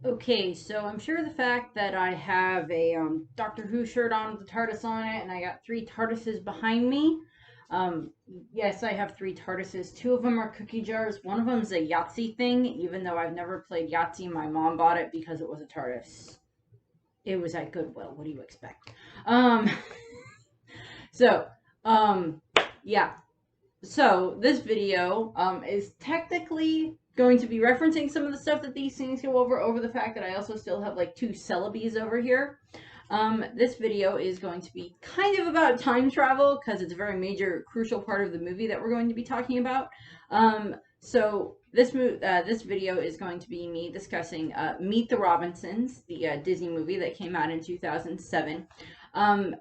Okay, so I'm sure the fact that I have a Doctor Who shirt on with the TARDIS on it, and I got three TARDISes behind me. Um, yes, I have three TARDISes. Two of them are cookie jars. One of them is a Yahtzee thing, even though I've never played Yahtzee. My mom bought it because it was a TARDIS. It was at Goodwill. What do you expect? Um, so, um, yeah. So this video is technically going to be referencing some of the stuff that these things go over the fact that I also still have like two Celebes over here. This video is going to be kind of about time travel because it's a very major, crucial part of the movie that we're going to be talking about. So this video is going to be me discussing Meet the Robinsons, the Disney movie that came out in 2007.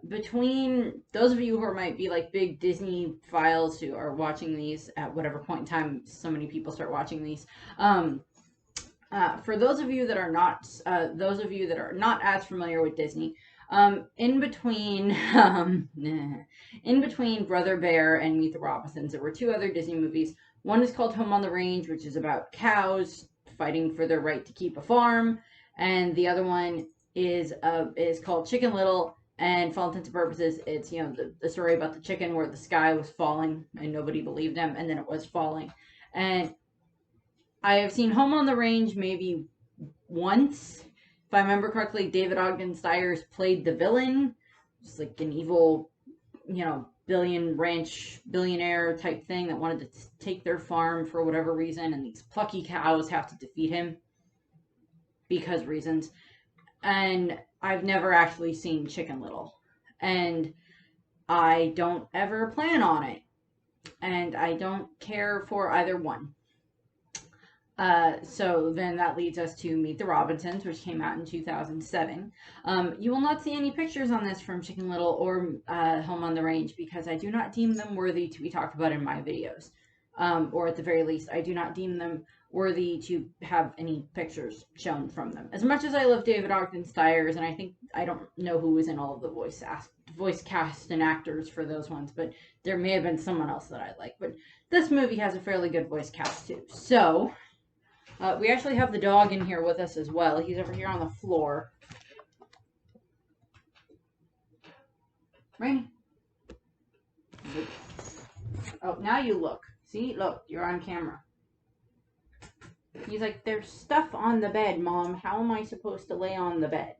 Between those of you who might be like big Disney files who are watching these at whatever point in time so many people start watching these, for those of you that are not as familiar with Disney, in between in between Brother Bear and Meet the Robinsons, there were two other Disney movies. One is called Home on the Range, which is about cows fighting for their right to keep a farm, and the other one is called Chicken Little. And for all intents and purposes, it's the story about the chicken where the sky was falling and nobody believed them, and then it was falling. And I have seen Home on the Range maybe once. If I remember correctly, David Ogden Stiers played the villain. Just like an evil, billionaire type thing that wanted to take their farm for whatever reason, and these plucky cows have to defeat him because reasons. And I've never actually seen Chicken Little. And I don't ever plan on it. And I don't care for either one. So then that leads us to Meet the Robinsons, which came out in 2007. You will not see any pictures on this from Chicken Little or Home on the Range because I do not deem them worthy to be talked about in my videos. Or at the very least, I do not deem them worthy to have any pictures shown from them. As much as I love David Ogden Stiers, and I don't know who was in all of the voice cast and actors for those ones, but there may have been someone else that I like. But this movie has a fairly good voice cast too. So we actually have the dog in here with us as well. He's over here on the floor. Rainy. Oh, now you look. See? Look, you're on camera. He's like, there's stuff on the bed, Mom. How am I supposed to lay on the bed?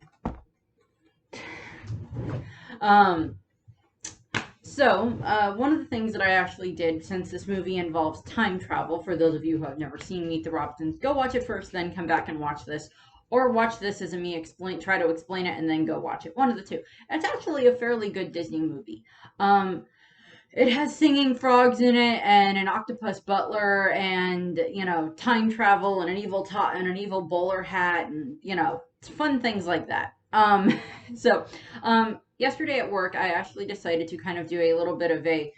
So, one of the things that I actually did, since this movie involves time travel, for those of you who have never seen Meet the Robinsons, go watch it first, then come back and watch this. Or watch this as me try to explain it, and then go watch it. One of the two. It's actually a fairly good Disney movie. It has singing frogs in it, and an octopus butler, and time travel, and an evil bowler hat, and fun things like that. So yesterday at work, I actually decided to kind of do a little bit of a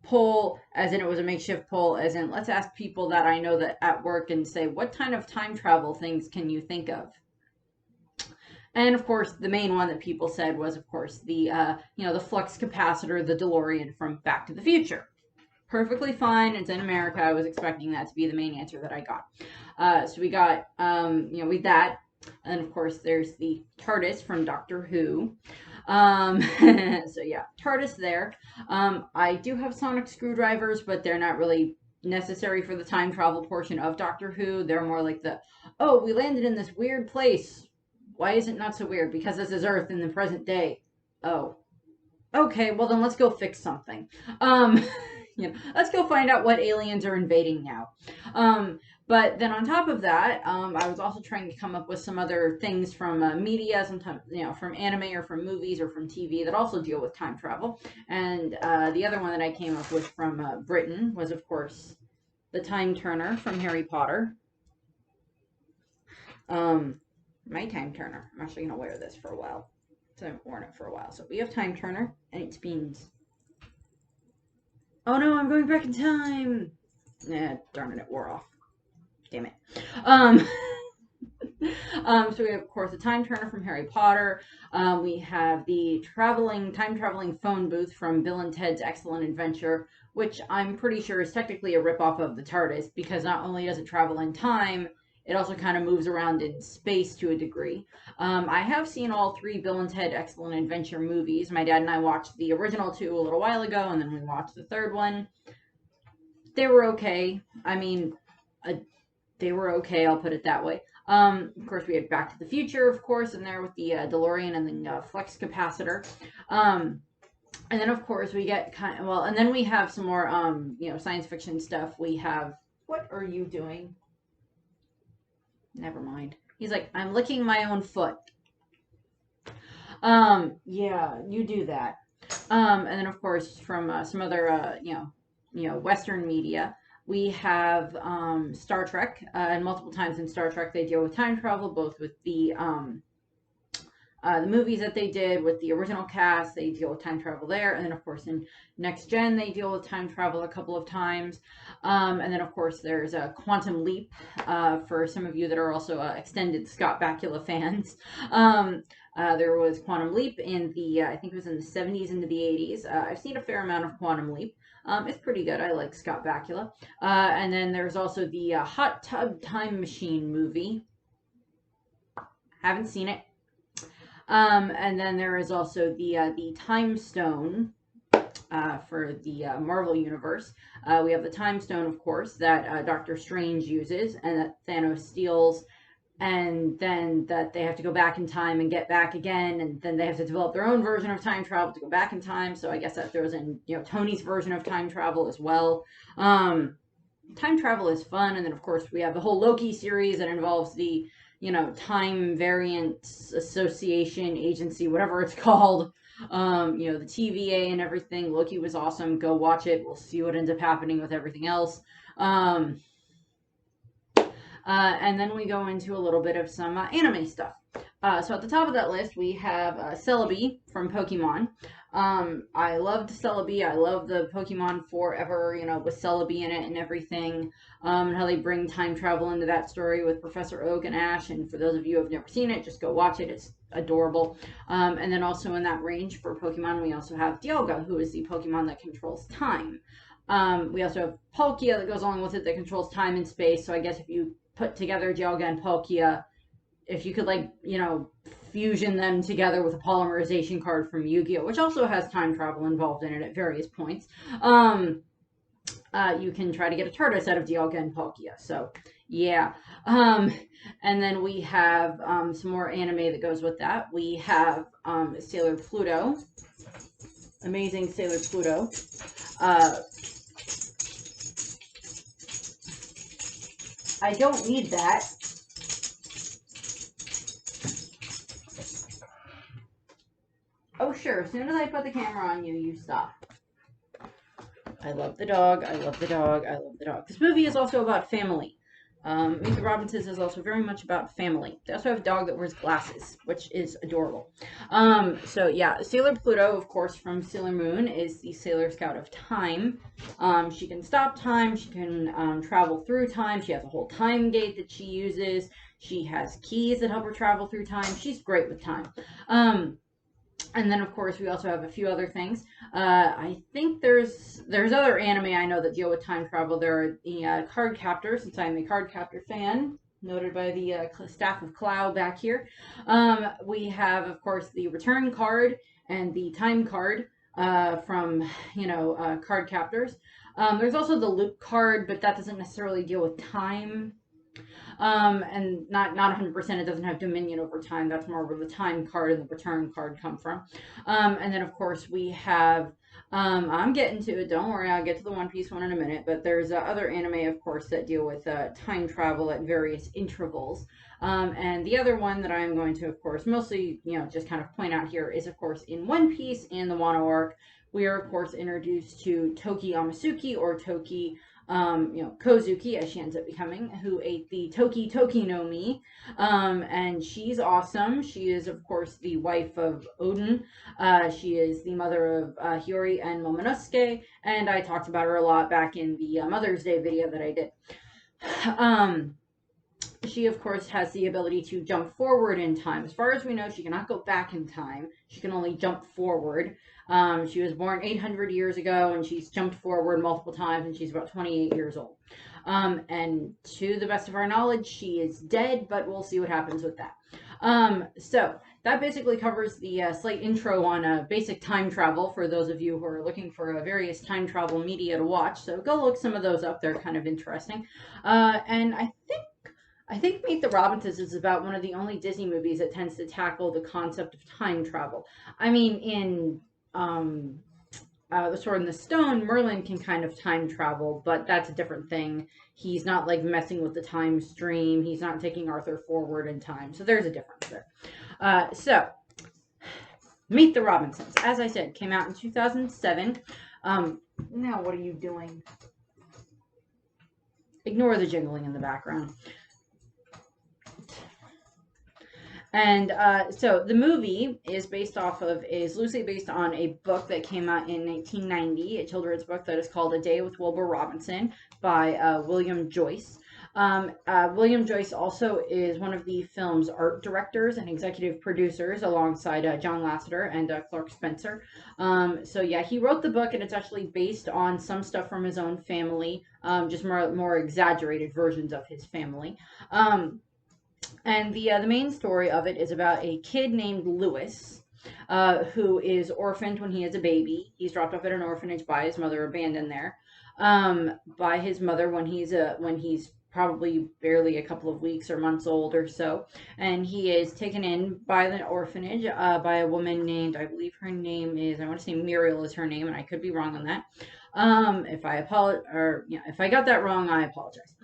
poll, as in it was a makeshift poll, as in let's ask people that I know that at work and say, what kind of time travel things can you think of? And of course, the main one that people said was, of course, the the flux capacitor, the DeLorean from Back to the Future. Perfectly fine. It's in America. I was expecting that to be the main answer that I got. So we got, with that. And of course, there's the TARDIS from Doctor Who. So yeah, TARDIS there. I do have sonic screwdrivers, but they're not really necessary for the time travel portion of Doctor Who. They're more like oh, we landed in this weird place. Why is it not so weird? Because this is Earth in the present day. Oh. Okay, well then let's go fix something. Let's go find out what aliens are invading now. But then on top of that, I was also trying to come up with some other things from media, sometimes, from anime or from movies or from TV that also deal with time travel. And the other one that I came up with from Britain was, of course, the Time Turner from Harry Potter. My Time Turner. I'm actually going to wear this for a while. So I haven't worn it for a while. So we have Time Turner, and it spins. Oh no, I'm going back in time! Darn it, it wore off. Damn it. So we have, of course, the Time Turner from Harry Potter. We have the time traveling phone booth from Bill and Ted's Excellent Adventure, which I'm pretty sure is technically a ripoff of the TARDIS, because not only does it travel in time, it also kind of moves around in space to a degree. I have seen all three Bill and Ted Excellent Adventure movies. My dad and I watched the original two a little while ago, and then we watched the third one. They were okay. I mean, they were okay, I'll put it that way. Of course, we had Back to the Future, of course, in there with the DeLorean and the flex capacitor. And then, of course, we get and then we have some more, science fiction stuff. We have, what are you doing? Never mind. He's like, I'm licking my own foot. Yeah, you do that. And then, of course, from some other, Western media, we have Star Trek, and multiple times in Star Trek they deal with time travel, both with the movies that they did with the original cast. They deal with time travel there, and then of course in Next Gen they deal with time travel a couple of times. And then of course there's a Quantum Leap for some of you that are also extended Scott Bakula fans. There was Quantum Leap in the I think it was in the 70s into the 80s. I've seen a fair amount of Quantum Leap. It's pretty good. I like Scott Bakula. And then there's also the Hot Tub Time Machine movie. Haven't seen it. And then there is also the Time Stone for the Marvel Universe. We have the Time Stone, of course, that Doctor Strange uses and that Thanos steals, and then that they have to go back in time and get back again, and then they have to develop their own version of time travel to go back in time. So I guess that throws in, Tony's version of time travel as well. Time travel is fun, and then of course we have the whole Loki series that involves the Time Variance Association Agency, whatever it's called. The TVA and everything. Loki was awesome. Go watch it. We'll see what ends up happening with everything else. And then we go into a little bit of some anime stuff. So at the top of that list, we have Celebi from Pokemon. I loved Celebi. I love the Pokemon Forever, with Celebi in it and everything. And how they bring time travel into that story with Professor Oak and Ash. And for those of you who have never seen it, just go watch it. It's adorable. And then also in that range for Pokemon, we also have Dialga, who is the Pokemon that controls time. We also have Palkia that goes along with it that controls time and space. So I guess if you put together Dialga and Palkia, if you could fusion them together with a polymerization card from Yu-Gi-Oh, which also has time travel involved in it at various points, you can try to get a Turtles out of Dialga and Palkia. So yeah. And then we have some more anime that goes with that. We have Sailor Pluto, amazing Sailor Pluto. I don't need that. Oh, sure. As soon as I put the camera on you, you stop. I love the dog. I love the dog. I love the dog. This movie is also about family. Meet the Robinsons is also very much about family. They also have a dog that wears glasses, which is adorable. So yeah, Sailor Pluto, of course, from Sailor Moon, is the Sailor Scout of Time. She can stop time. She can travel through time. She has a whole time gate that she uses. She has keys that help her travel through time. She's great with time. And then, of course, we also have a few other things. I think there's other anime I know that deal with time travel. There are the Card Captor, since I'm a Card Captor fan, noted by the staff of Clow back here. We have, of course, the Return card and the Time card from, Card Captors. There's also the Loop card, but that doesn't necessarily deal with time. And not 100%, it doesn't have dominion over time. That's more where the time card and the return card come from. And then, of course, we have, I'm getting to it, don't worry, I'll get to the One Piece one in a minute, but there's other anime, of course, that deal with time travel at various intervals. And the other one that I'm going to, of course, mostly, just kind of point out here is, of course, in One Piece, in the Wano arc, we are, of course, introduced to Toki Amasuki, or Toki, Kozuki, as she ends up becoming, who ate the Toki no Mi, and she's awesome. She is, of course, the wife of Odin. She is the mother of Hiyori and Momonosuke, and I talked about her a lot back in the Mother's Day video that I did. She, of course, has the ability to jump forward in time. As far as we know, she cannot go back in time. She can only jump forward. She was born 800 years ago, and she's jumped forward multiple times, and she's about 28 years old. And to the best of our knowledge, she is dead, but we'll see what happens with that. So that basically covers the slight intro on basic time travel for those of you who are looking for various time travel media to watch. So go look some of those up. They're kind of interesting. And I think Meet the Robinsons is about one of the only Disney movies that tends to tackle the concept of time travel. I mean, in The Sword in the Stone, Merlin can kind of time travel, but that's a different thing. He's not like messing with the time stream. He's not taking Arthur forward in time. So there's a difference there. So Meet the Robinsons, as I said, came out in 2007. Now what are you doing? Ignore the jingling in the background. And so the movie is loosely based on a book that came out in 1990, a children's book that is called A Day with Wilbur Robinson by William Joyce. William Joyce also is one of the film's art directors and executive producers alongside John Lasseter and Clark Spencer. So yeah, he wrote the book, and it's actually based on some stuff from his own family, just more exaggerated versions of his family. And the main story of it is about a kid named Lewis, who is orphaned when he is a baby. He's dropped off at an orphanage by his mother, abandoned there, by his mother when he's probably barely a couple of weeks or months old or so. And he is taken in by the orphanage by a woman named, I believe her name is, I want to say Muriel is her name, and I could be wrong on that. If I got that wrong, I apologize.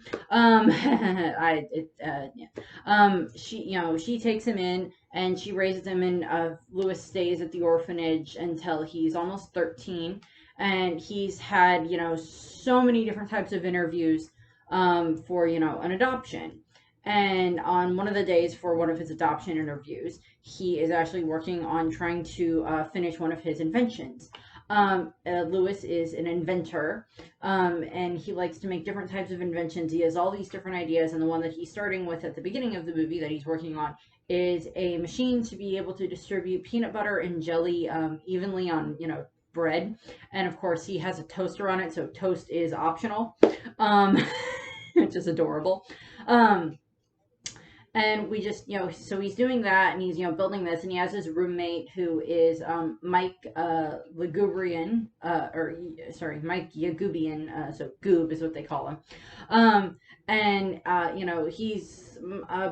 She takes him in and she raises him, and Lewis stays at the orphanage until he's almost 13, and he's had so many different types of interviews for an adoption. And on one of the days for one of his adoption interviews, he is actually working on trying to finish one of his inventions. Lewis is an inventor, and he likes to make different types of inventions. He has all these different ideas, and the one that he's starting with at the beginning of the movie that he's working on is a machine to be able to distribute peanut butter and jelly evenly on bread. And of course, he has a toaster on it, so toast is optional, which is adorable. And we just, so he's doing that, and he's, building this, and he has his roommate who is Mike Yagubian, Mike Yagubian, so Goob is what they call him. He's,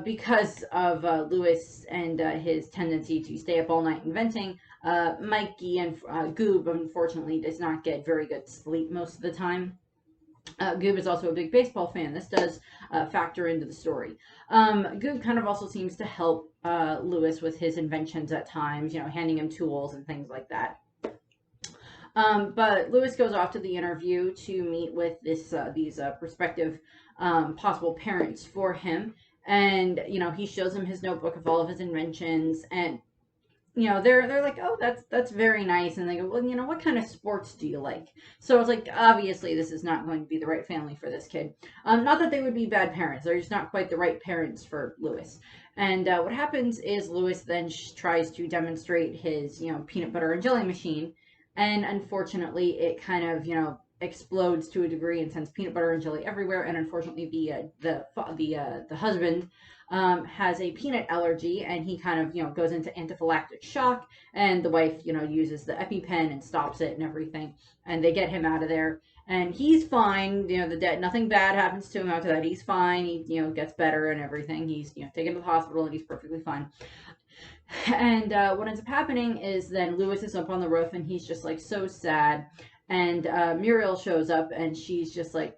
because of Lewis and his tendency to stay up all night inventing, Mikey and Goob, unfortunately, does not get very good sleep most of the time. Goob is also a big baseball fan. This does factor into the story. Goob kind of also seems to help Lewis with his inventions at times, handing him tools and things like that. But Lewis goes off to the interview to meet with these prospective possible parents for him. And, he shows them his notebook of all of his inventions, and they're like, oh, that's very nice. And they go, well, what kind of sports do you like? So it's like, obviously this is not going to be the right family for this kid. Not that they would be bad parents. They're just not quite the right parents for Lewis. And what happens is Lewis then tries to demonstrate his, peanut butter and jelly machine. And unfortunately it kind of, explodes to a degree and sends peanut butter and jelly everywhere. And unfortunately the husband has a peanut allergy, and he kind of, goes into anaphylactic shock, and the wife, uses the EpiPen and stops it and everything, and they get him out of there, and he's fine. Nothing bad happens to him after that. He's fine. He, gets better and everything. He's, taken to the hospital, and he's perfectly fine. And what ends up happening is then Lewis is up on the roof, and he's just like so sad, and Muriel shows up, and she's just like,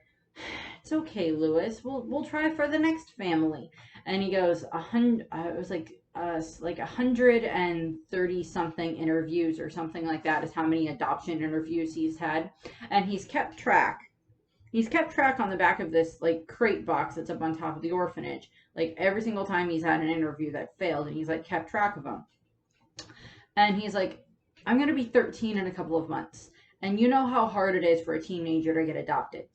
it's okay, Lewis. We'll try for the next family. And he goes, it was like 130 something interviews or something like that is how many adoption interviews he's had. And he's kept track. He's kept track on the back of this like crate box that's up on top of the orphanage. Like every single time he's had an interview that failed, and he's like kept track of them. And he's like, I'm going to be 13 in a couple of months. And you know how hard it is for a teenager to get adopted.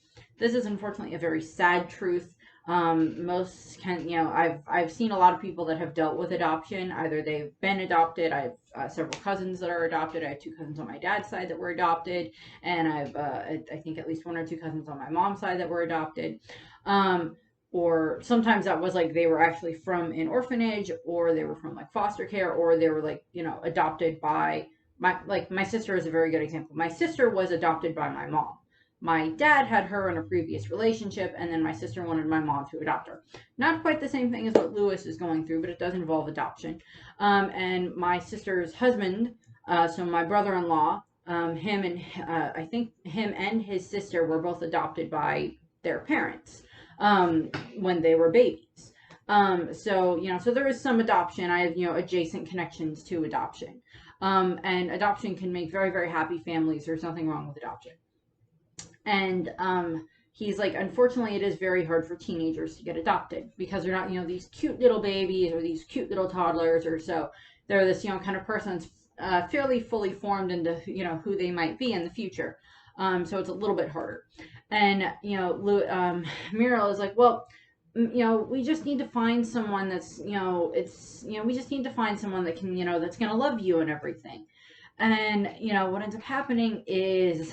This is unfortunately a very sad truth. Most can, I've seen a lot of people that have dealt with adoption. Either they've been adopted. I have several cousins that are adopted. I have two cousins on my dad's side that were adopted, and I think at least one or two cousins on my mom's side that were adopted. Um, or sometimes that was like they were actually from an orphanage, or they were from like foster care, or they were like, adopted by my sister is a very good example. My sister was adopted by my mom. My dad had her in a previous relationship, and then my sister wanted my mom to adopt her. Not quite the same thing as what Lewis is going through, but it does involve adoption. And my sister's husband, so my brother-in-law, I think him and his sister were both adopted by their parents when they were babies. So there is some adoption. I have, adjacent connections to adoption. And adoption can make very, very happy families. There's nothing wrong with adoption. And he's like, unfortunately, it is very hard for teenagers to get adopted because they're not, these cute little babies or these cute little toddlers or so. They're this, kind of person that's fairly fully formed into, who they might be in the future. So it's a little bit harder. And, Muriel is like, well, we just need to find someone that's, we just need to find someone that can, that's going to love you and everything. And, what ends up happening is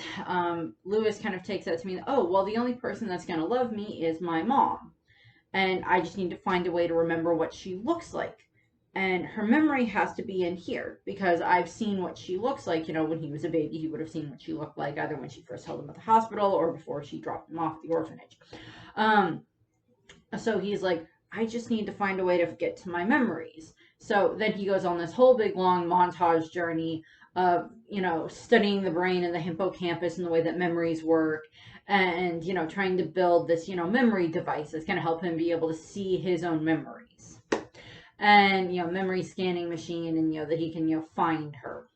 Lewis kind of takes that to mean, oh, well, the only person that's going to love me is my mom. And I just need to find a way to remember what she looks like. And her memory has to be in here because I've seen what she looks like. When he was a baby, he would have seen what she looked like either when she first held him at the hospital or before she dropped him off at the orphanage. So he's like, I just need to find a way to get to my memories. So then he goes on this whole big long montage journey of, studying the brain and the hippocampus and the way that memories work and, trying to build this, memory device that's going to help him be able to see his own memories. And, memory scanning machine and, that he can, find her.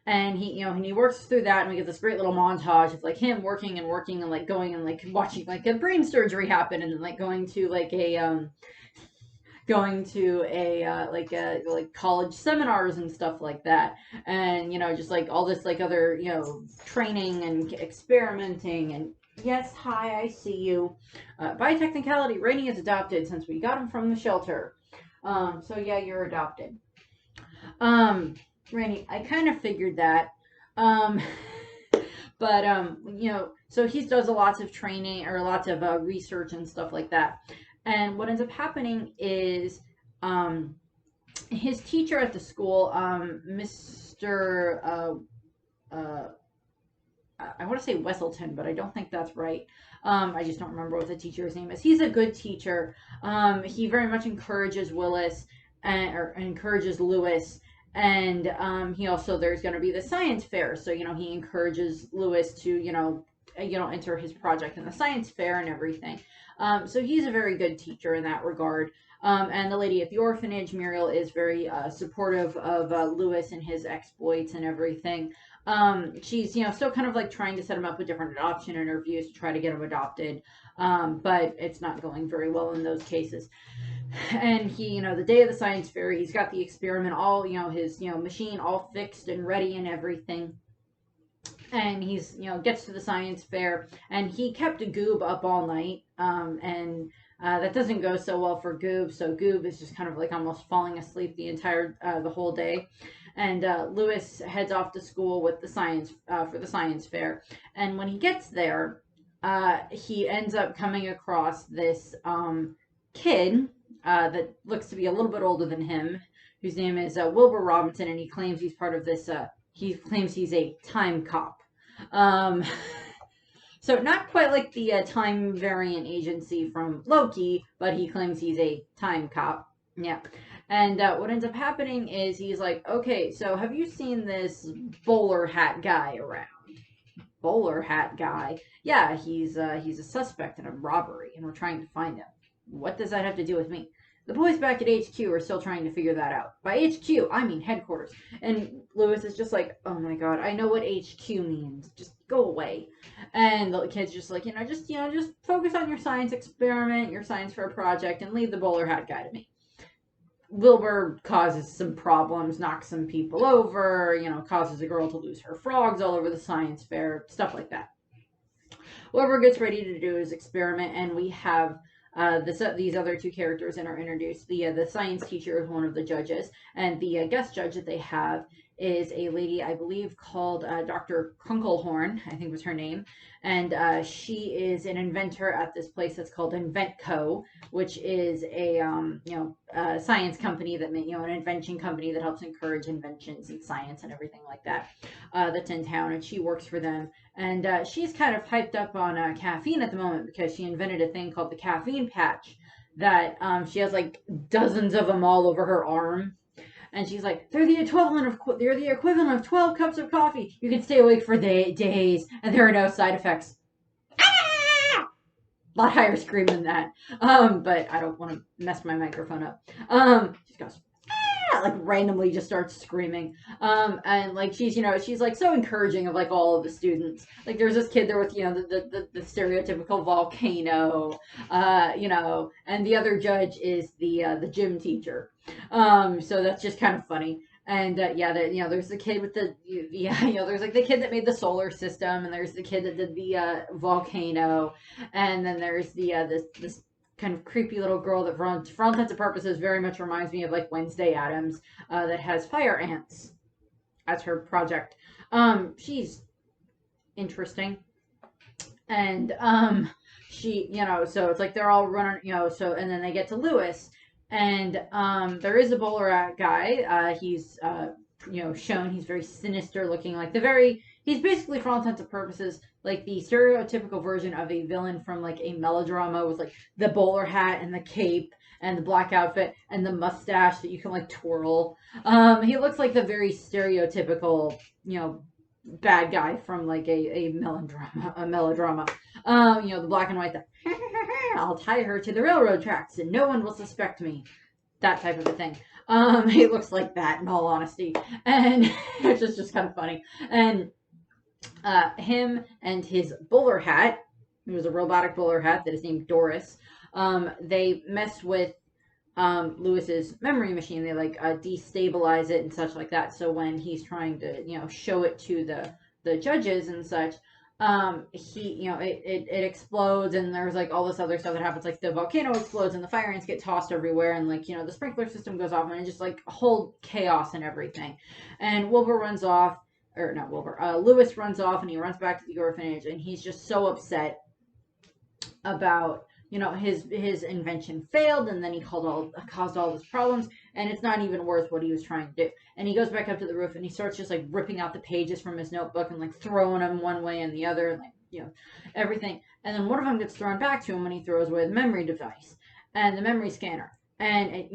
And he works through that, and we get this great little montage of like him working and like going and like watching like a brain surgery happen, and then like going to like college seminars and stuff like that, and just like all this like other training and experimenting. And yes, hi, I see you. By technicality, Rainey is adopted since we got him from the shelter. So yeah, you're adopted. Rainey, I kind of figured that. But so he does lots of training or lots of research and stuff like that. And what ends up happening is his teacher at the school, Mr. I want to say Wesselton, but I don't think that's right. I just don't remember what the teacher's name is. He's a good teacher. He very much encourages Willis or encourages Lewis. And he also, there's going to be the science fair. So, he encourages Lewis to, enter his project in the science fair and everything. So he's a very good teacher in that regard. And the lady at the orphanage, Muriel, is very supportive of Lewis and his exploits and everything. She's, still kind of like trying to set him up with different adoption interviews to try to get him adopted. But it's not going very well in those cases. And he, the day of the science fair, he's got the experiment all, his, machine all fixed and ready and everything. And he's, gets to the science fair, and he kept Goob up all night. And that doesn't go so well for Goob. So Goob is just kind of like almost falling asleep the whole day. And Lewis heads off to school with the science, for the science fair. And when he gets there, he ends up coming across this kid that looks to be a little bit older than him, whose name is Wilbur Robinson, and he claims he's part of this, he claims he's a time cop. So not quite like the time variant agency from Loki, but he claims he's a time cop. Yeah. And what ends up happening is he's like, okay, so have you seen this bowler hat guy around? Bowler hat guy? Yeah, he's a suspect in a robbery, and we're trying to find him. What does that have to do with me? The boys back at HQ are still trying to figure that out. By HQ, I mean headquarters. And Lewis is just like, oh my god, I know what HQ means. Just go away. And the kid's just like, just focus on your science experiment, your science fair project, and leave the bowler hat guy to me. Wilbur causes some problems, knocks some people over, causes a girl to lose her frogs all over the science fair, stuff like that. Wilbur gets ready to do his experiment, and we have these other two characters that are introduced. The science teacher is one of the judges, and the guest judge that they have is a lady, I believe, called Dr. Krunkelhorn, I think was her name, and she is an inventor at this place that's called InventCo, which is a science company that an invention company that helps encourage inventions and science and everything like that. That's in town, and she works for them. And she's kind of hyped up on caffeine at the moment because she invented a thing called the caffeine patch that she has like dozens of them all over her arm. And she's like, they're the equivalent of 12 cups of coffee. You can stay awake for days, and there are no side effects. Ah! A lot higher scream than that. But I don't want to mess my microphone up. She goes, ah! Like randomly just starts screaming. And like she's like so encouraging of like all of the students. Like there's this kid there with the stereotypical volcano, and the other judge is the gym teacher. So that's just kind of funny. And there's the kid with there's like the kid that made the solar system, and there's the kid that did the volcano, and then there's this kind of creepy little girl that, for all intents and purposes, very much reminds me of like Wednesday Addams, that has fire ants as her project. She's interesting, and she so it's like they're all running, and then they get to Lewis. And there is a bowler guy. He's shown he's very sinister looking, like he's basically, for all intents and purposes, like the stereotypical version of a villain from like a melodrama, with like the bowler hat and the cape and the black outfit and the mustache that you can like twirl. He looks like the very stereotypical bad guy from like a melodrama. The black and white, I'll tie her to the railroad tracks and no one will suspect me. That type of a thing. He looks like that, in all honesty. And it's just kind of funny. And him and his bowler hat, it was a robotic bowler hat that is named Doris, they mess with Lewis's memory machine. They like destabilize it and such like that. So when he's trying to show it to the judges and such, it explodes, and there's like all this other stuff that happens, like the volcano explodes and the fire ants get tossed everywhere, and like the sprinkler system goes off, and it's just like whole chaos and everything. And Wilbur runs off, or not Wilbur, Lewis runs off, and he runs back to the orphanage, and he's just so upset about his invention failed, and then he caused all these problems, and it's not even worth what he was trying to do. And he goes back up to the roof, and he starts just like ripping out the pages from his notebook and like throwing them one way and the other, and like everything. And then one of them gets thrown back to him when he throws away the memory device and the memory scanner, and it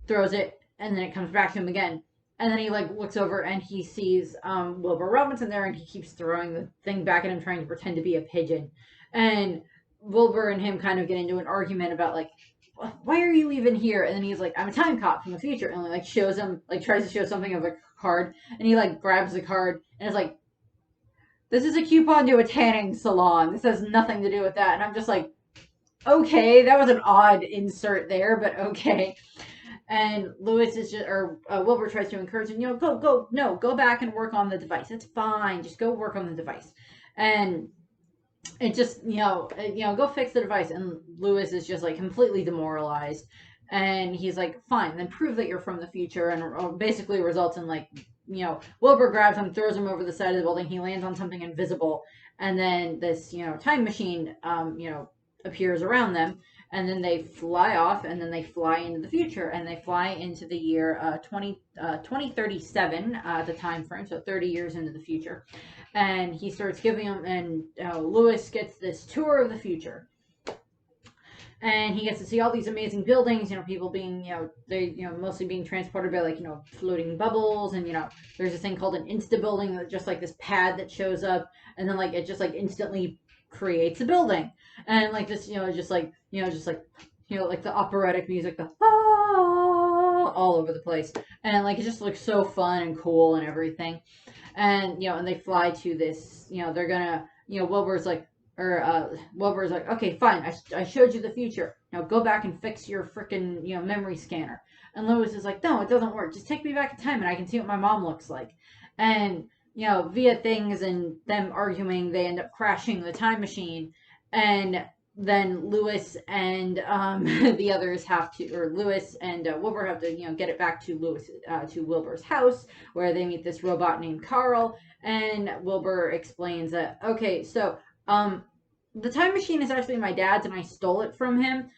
throws it, and then it comes back to him again. And then he like looks over and he sees Wilbur Robinson there, and he keeps throwing the thing back at him, trying to pretend to be a pigeon. And Wilbur and him kind of get into an argument about like, why are you even here? And then he's like, I'm a time cop from the future, and like shows him, like tries to show something of a card, and he like grabs the card and is like, this is a coupon to a tanning salon. This has nothing to do with that. And I'm just like, okay, that was an odd insert there, but okay. And Lewis is just, or Wilbur tries to encourage him, go back and work on the device. It's fine. Just go work on the device. And it just, go fix the device. And Lewis is just like completely demoralized. And he's like, fine, then prove that you're from the future. And basically results in like, Wilbur grabs him, throws him over the side of the building. He lands on something invisible. And then this, time machine, appears around them. And then they fly off, and then they fly into the future, and they fly into the year 2037, the time frame, so 30 years into the future. And he starts giving them, and Lewis gets this tour of the future. And he gets to see all these amazing buildings, people being, mostly being transported by, like, floating bubbles. And, there's this thing called an Insta building, that just like this pad that shows up, and then, like, it just, like, instantly creates a building. And, like, this, like the operatic music, the all over the place. And, like, it just looks so fun and cool and everything. And, and they fly to this, they're gonna, Wilbur's like, okay, fine, I showed you the future. Now go back and fix your freaking, memory scanner. And Lewis is like, no, it doesn't work. Just take me back in time and I can see what my mom looks like. And, via things and them arguing, they end up crashing the time machine. And then Lewis and the others have to, or Lewis and Wilbur have to, get it back to to Wilbur's house, where they meet this robot named Carl. And Wilbur explains that, okay, so the time machine is actually my dad's, and I stole it from him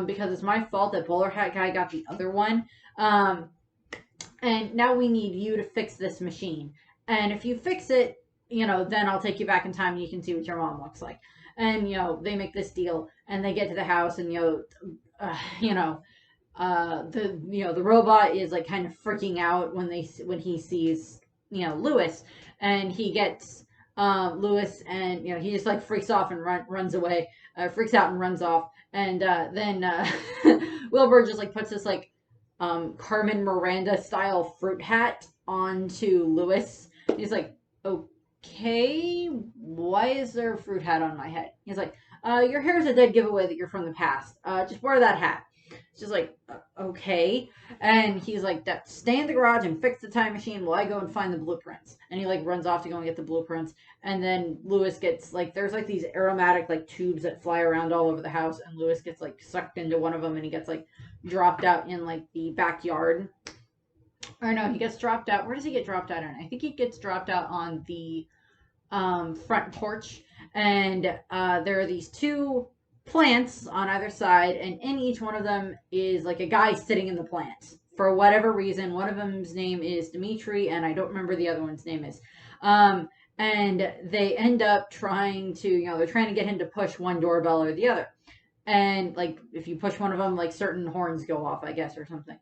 because it's my fault that Bowler Hat Guy got the other one. And now we need you to fix this machine. And if you fix it, then I'll take you back in time and you can see what your mom looks like. And, they make this deal and they get to the house and, the robot is like kind of freaking out when he sees, Lewis, and he gets Lewis, and, he just like freaks off and runs away, freaks out and runs off. And then Wilbur just like puts this like Carmen Miranda style fruit hat onto Lewis. He's like, okay, why is there a fruit hat on my head? He's like, your hair is a dead giveaway that you're from the past. Just wear that hat. It's just like, okay. And he's like, stay in the garage and fix the time machine while I go and find the blueprints. And he like runs off to go and get the blueprints. And then Lewis gets like, there's like these aromatic like tubes that fly around all over the house. And Lewis gets like sucked into one of them and he gets like dropped out in like the backyard. Or no, he gets dropped out. Where does he get dropped out on? I think he gets dropped out on the front porch. And there are these two plants on either side, and in each one of them is like a guy sitting in the plant for whatever reason. One of them's name is Dimitri, and I don't remember the other one's name is. And they end up trying to, they're trying to get him to push one doorbell or the other. And like if you push one of them, like certain horns go off, I guess, or something.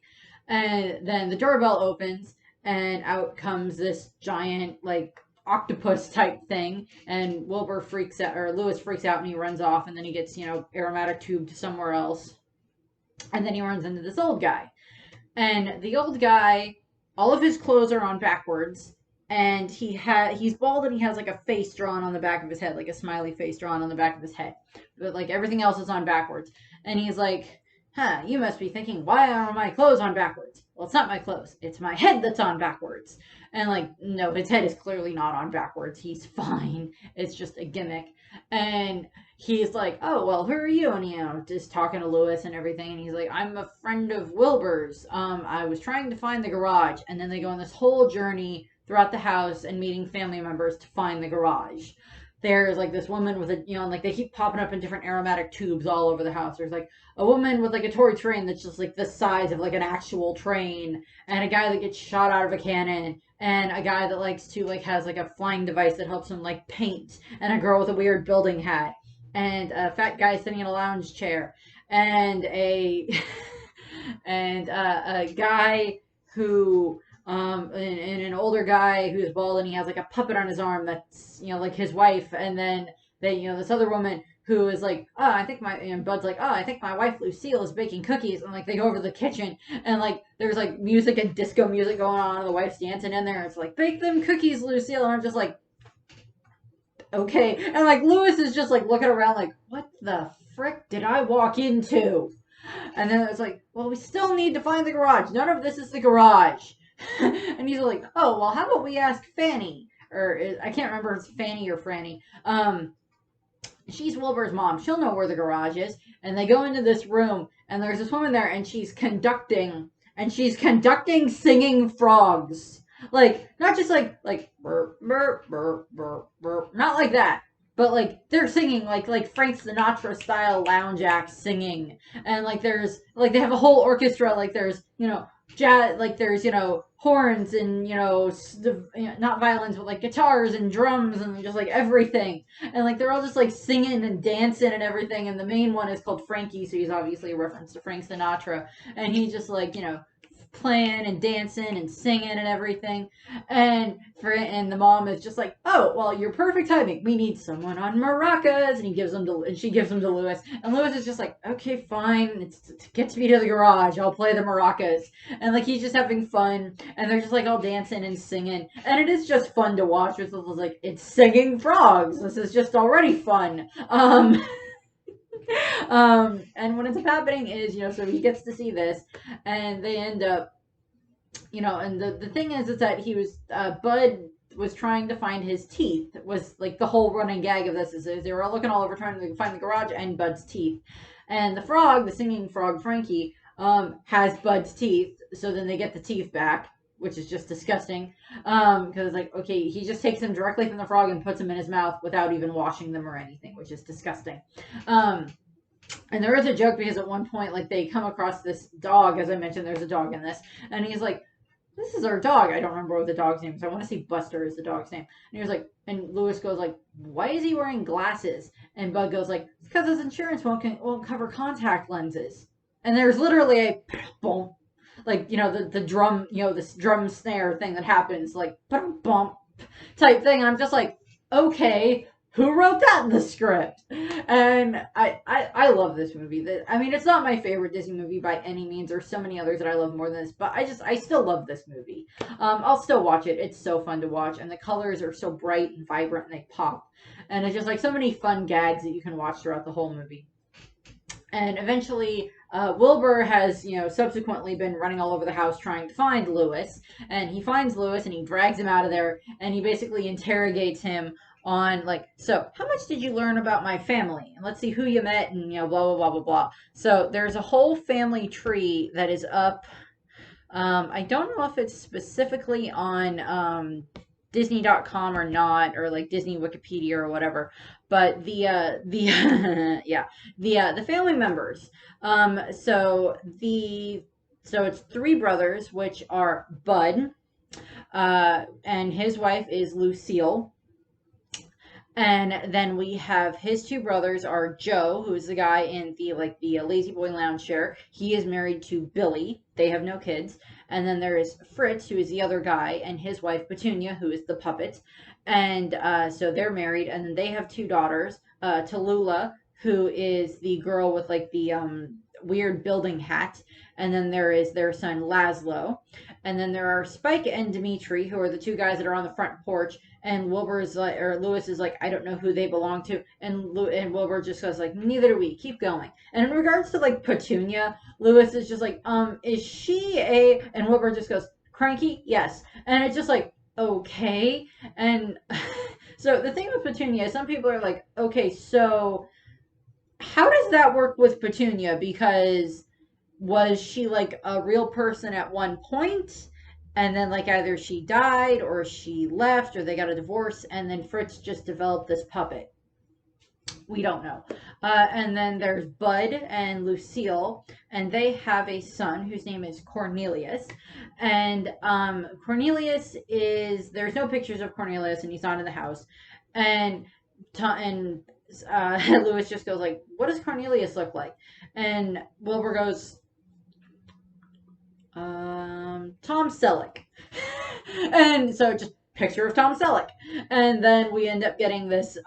And then the doorbell opens, and out comes this giant like octopus type thing, and Wilbur freaks out, or Lewis freaks out, and he runs off, and then he gets aromatic tubed somewhere else, and then he runs into this old guy, and the old guy, all of his clothes are on backwards, and he's bald, and he has like a face drawn on the back of his head, like a smiley face drawn on the back of his head, but like everything else is on backwards. And he's like, you must be thinking, why are my clothes on backwards? Well, it's not my clothes. It's my head that's on backwards. And like, no, his head is clearly not on backwards. He's fine. It's just a gimmick. And he's like, oh, well, who are you? And, just talking to Lewis and everything. And he's like, I'm a friend of Wilbur's. I was trying to find the garage. And then they go on this whole journey throughout the house and meeting family members to find the garage. There's like this woman with a, like they keep popping up in different aromatic tubes all over the house. There's like a woman with like a toy train that's just like the size of like an actual train, and a guy that gets shot out of a cannon, and a guy that likes to like has like a flying device that helps him like paint, and a girl with a weird building hat, and a fat guy sitting in a lounge chair, and a guy who and an older guy who's bald, and he has like a puppet on his arm that's like his wife. And then they this other woman who is like, oh, I think and Bud's like, oh, I think my wife Lucille is baking cookies. And like they go over to the kitchen, and like there's like music and disco music going on, and the wife's dancing in there. It's like, bake them cookies, Lucille. And I'm just like, okay. And like Lewis is just like looking around like, what the frick did I walk into? And then it's like, well, we still need to find the garage. None of this is the garage. And he's like, oh, well, how about we ask Fanny? Or I can't remember if it's Fanny or Franny. She's Wilbur's mom. She'll know where the garage is. And they go into this room, and there's this woman there, and she's conducting singing frogs. Like, not just like burr, burr, burr, burr, burr. Not like that. But like they're singing like Frank Sinatra style lounge acts singing. And like there's like they have a whole orchestra, like there's jazz, like there's horns and not violins, but like guitars and drums and just like everything. And like they're all just like singing and dancing and everything. And the main one is called Frankie, so he's obviously a reference to Frank Sinatra. And he's just like playing and dancing and singing and everything. And the mom is just like, oh, well, you're perfect timing. We need someone on maracas. And she gives them to Lewis. And Lewis is just like, okay, fine. Get me to the garage. I'll play the maracas. And like he's just having fun. And they're just like all dancing and singing. And it is just fun to watch. It's like, it's singing frogs. This is just already fun. And what ends up happening is, so he gets to see this, and they end up, and the thing is that he was, Bud was trying to find his teeth. Was like the whole running gag of this is they were all looking all over trying to find the garage and Bud's teeth. And the frog, the singing frog Frankie, has Bud's teeth. So then they get the teeth back, which is just disgusting. Because like, okay, he just takes them directly from the frog and puts them in his mouth without even washing them or anything, which is disgusting. And there is a joke because at one point, like, they come across this dog. As I mentioned, there's a dog in this, and he's like, "This is our dog." I don't remember what the dog's name is. I want to say Buster is the dog's name. And he was like, and Lewis goes like, "Why is he wearing glasses?" And Bud goes like, "It's because his insurance won't cover contact lenses." And there's literally a boom, like, you know, the drum, you know, this drum snare thing that happens, like bump type thing. And I'm just like, okay, who wrote that in the script? And I love this movie. I mean, it's not my favorite Disney movie by any means. There's so many others that I love more than this, but I still love this movie. I'll still watch it. It's so fun to watch, and the colors are so bright and vibrant, and they pop. And it's just like so many fun gags that you can watch throughout the whole movie. And eventually, Wilbur has, you know, subsequently been running all over the house trying to find Lewis. And he finds Lewis and he drags him out of there. And he basically interrogates him on, like, so how much did you learn about my family? And let's see who you met and, you know, blah, blah, blah, blah, blah. So there's a whole family tree that is up. I don't know if it's specifically on Disney.com or not, or like Disney Wikipedia or whatever, but the yeah, the family members. So it's three brothers, which are Bud, and his wife is Lucille. And then we have his two brothers are Joe, who's the guy in the Lazy Boy lounge chair. He is married to Billy. They have no kids. And then there is Fritz, who is the other guy, and his wife Petunia, who is the puppet. And so they're married, and then they have two daughters, Tallulah, who is the girl with like the weird building hat, and then there is their son Laszlo, and then there are Spike and Dimitri, who are the two guys that are on the front porch. And Wilbur's like, or Lewis is like, I don't know who they belong to, and Wilbur just goes like, neither do we. Keep going. And in regards to like Petunia, Lewis is just like, is she a? And Wilbur just goes, cranky, yes. And it's just like, okay. And so the thing with Petunia, some people are like, okay, so how does that work with Petunia? Because was she like a real person at one point, and then like either she died or she left or they got a divorce, and then Fritz just developed this puppet? We don't know. And then there's Bud and Lucille, and they have a son whose name is Cornelius. And Cornelius is, there's no pictures of Cornelius, and he's not in the house. And Lewis just goes like, what does Cornelius look like? And Wilbur goes, Tom Selleck. And so just picture of Tom Selleck. And then we end up getting this,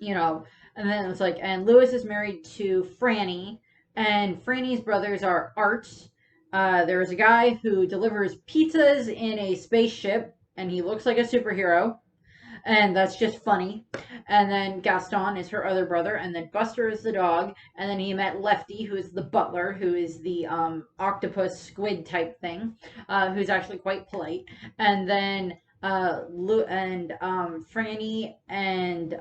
you know, and then it's like, and Lewis is married to Franny, and Franny's brothers are Art. There's a guy who delivers pizzas in a spaceship, and he looks like a superhero. And that's just funny. And then Gaston is her other brother, and then Buster is the dog, and then he met Lefty, who is the butler, who is the octopus squid type thing, who's actually quite polite. And then Franny and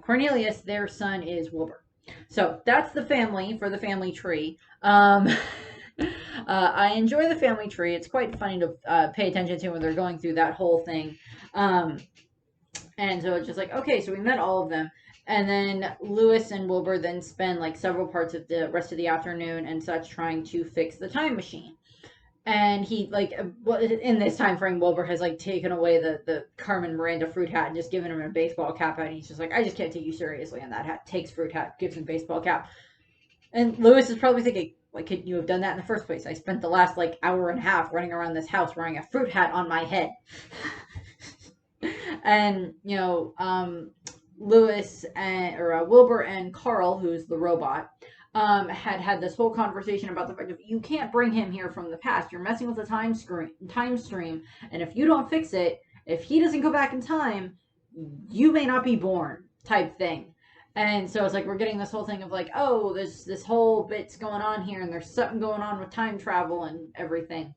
Cornelius, their son is Wilbur. So that's the family for the family tree. I enjoy the family tree. It's quite funny to pay attention to when they're going through that whole thing. And so it's just like, okay, so we met all of them. And then Lewis and Wilbur then spend like several parts of the rest of the afternoon and such trying to fix the time machine. And he, like, in this time frame, Wilbur has, like, taken away the Carmen Miranda fruit hat and just given him a baseball cap. And he's just like, I just can't take you seriously. And that hat takes fruit hat, gives him baseball cap. And Lewis is probably thinking, why couldn't you have done that in the first place? I spent the last, like, hour and a half running around this house wearing a fruit hat on my head. And, you know, Lewis or Wilbur and Carl, who's the robot, had this whole conversation about the fact that you can't bring him here from the past. You're messing with the time stream, and if you don't fix it, if he doesn't go back in time, you may not be born, type thing. And so it's like we're getting this whole thing of like, oh, this whole bit's going on here, and there's something going on with time travel and everything.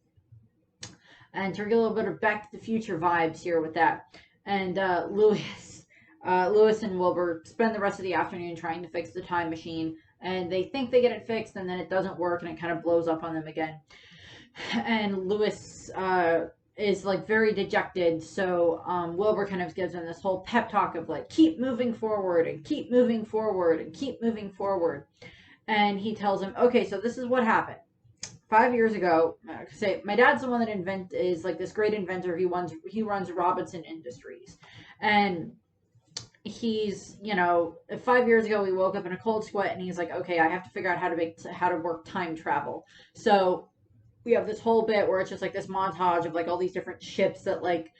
And to get a little bit of Back to the Future vibes here with that. And Lewis and Wilbur spend the rest of the afternoon trying to fix the time machine, and they think they get it fixed, and then it doesn't work, and it kind of blows up on them again. And Lewis is like very dejected, so Wilbur kind of gives him this whole pep talk of like, keep moving forward and keep moving forward and keep moving forward. And he tells him, okay, so this is what happened. 5 years ago, say my dad's the one that is like this great inventor. He runs Robinson Industries, and he's 5 years ago we woke up in a cold sweat, and he's like, okay, I have to figure out how to work time travel. So we have this whole bit where it's just like this montage of like all these different ships that like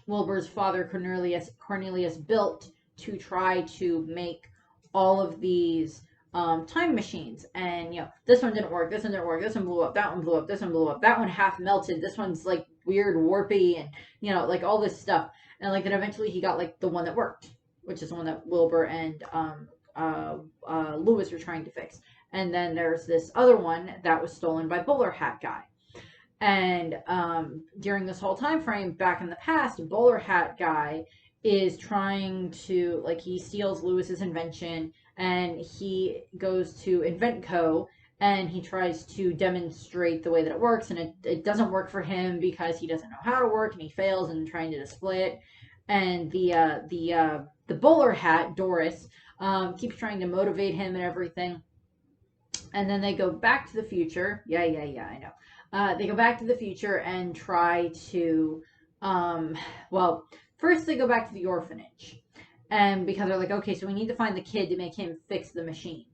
Wilbur's father Cornelius built to try to make all of these time machines. And this one didn't work, this one didn't work, this one blew up, that one blew up, this one blew up, that one half melted, this one's like weird warpy, and like all this stuff. And like then eventually he got like the one that worked, which is the one that Wilbur and Lewis were trying to fix. And then there's this other one that was stolen by Bowler Hat Guy. And during this whole time frame back in the past, Bowler Hat Guy is trying to, like, he steals Lewis's invention, and he goes to Inventco, and he tries to demonstrate the way that it works, and it doesn't work for him because he doesn't know how to work, and he fails in trying to display it. And the bowler hat, Doris, keeps trying to motivate him and everything. And then they go back to the future. Yeah, I know. They go back to the future and try to, first they go back to the orphanage. And because they're like, okay, so we need to find the kid to make him fix the machine.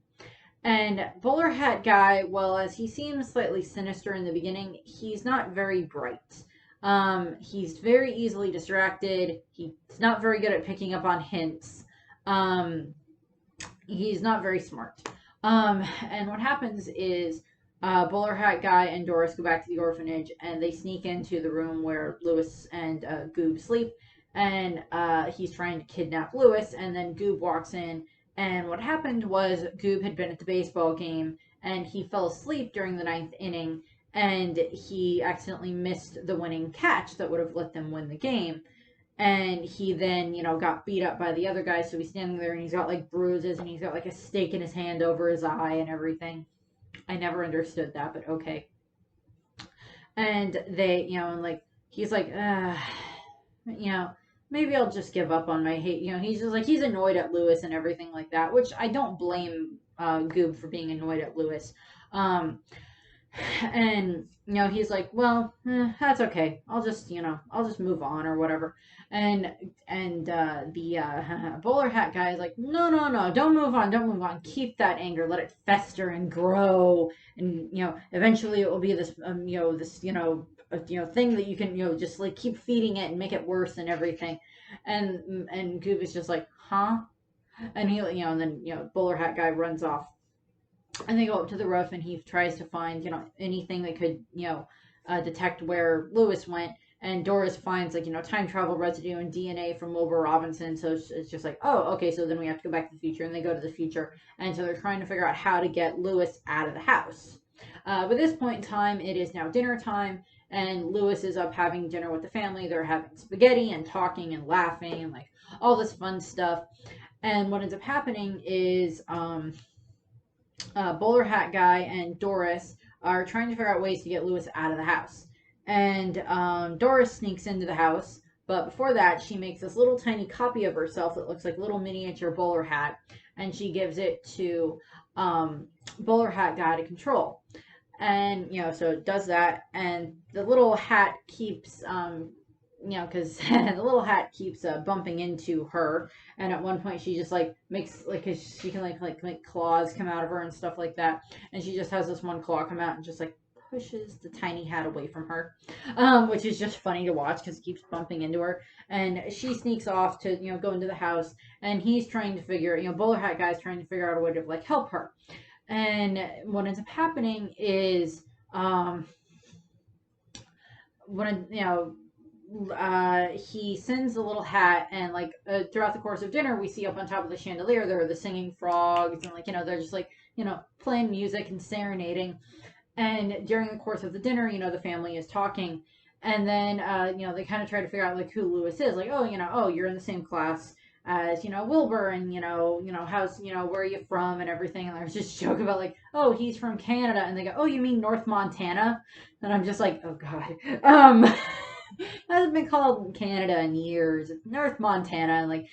And Bowler Hat Guy, well, as he seems slightly sinister in the beginning, he's not very bright. He's very easily distracted. He's not very good at picking up on hints. He's not very smart. And what happens is Bowler Hat Guy and Doris go back to the orphanage, and they sneak into the room where Lewis and Goob sleep, and he's trying to kidnap Lewis, and then Goob walks in, and what happened was Goob had been at the baseball game, and he fell asleep during the 9th inning, and he accidentally missed the winning catch that would have let them win the game. And he then, got beat up by the other guy, so he's standing there, and he's got, like, bruises, and he's got, like, a stake in his hand over his eye and everything. I never understood that, but okay. And they, and, like, he's like, maybe I'll just give up on my hate. He's just, like, he's annoyed at Lewis and everything like that, which I don't blame Goob for being annoyed at Lewis. And he's like, well, that's okay, I'll just move on or whatever. And the Bowler Hat Guy is like, no, don't move on, keep that anger, let it fester and grow, and eventually it will be this thing that you can just like keep feeding it and make it worse and everything. And Goob is just like, huh? And he and then Bowler Hat Guy runs off. And they go up to the roof, and he tries to find, anything that could, detect where Lewis went. And Doris finds, like, time travel residue and DNA from Wilbur Robinson. So it's just like, oh, okay, so then we have to go back to the future. And they go to the future. And so they're trying to figure out how to get Lewis out of the house. By this point in time, it is now dinner time. And Lewis is up having dinner with the family. They're having spaghetti and talking and laughing and, like, all this fun stuff. And what ends up happening is, Bowler Hat Guy and Doris are trying to figure out ways to get Lewis out of the house. And Doris sneaks into the house, but before that, she makes this little tiny copy of herself that looks like a little miniature bowler hat, and she gives it to Bowler Hat Guy to control. And, so it does that, and the little hat keeps because the little hat keeps bumping into her, and at one point she just like makes like she can like make claws come out of her and stuff like that, and she just has this one claw come out and just like pushes the tiny hat away from her, which is just funny to watch because it keeps bumping into her, and she sneaks off to go into the house, and he's trying to figure Bowler Hat Guy's trying to figure out a way to like help her, and what ends up happening is he sends a little hat, and like throughout the course of dinner we see up on top of the chandelier there are the singing frogs, and like they're just like playing music and serenading, And during the course of the dinner, the family is talking, and then they kind of try to figure out like who Lewis is. Like, oh, oh, you're in the same class as Wilbur, and how's where are you from and everything. And there's just a joke about like, oh, he's from Canada, and they go, oh, you mean North Montana? And I'm just like, oh god, hasn't been called Canada in years. It's North Montana, and like,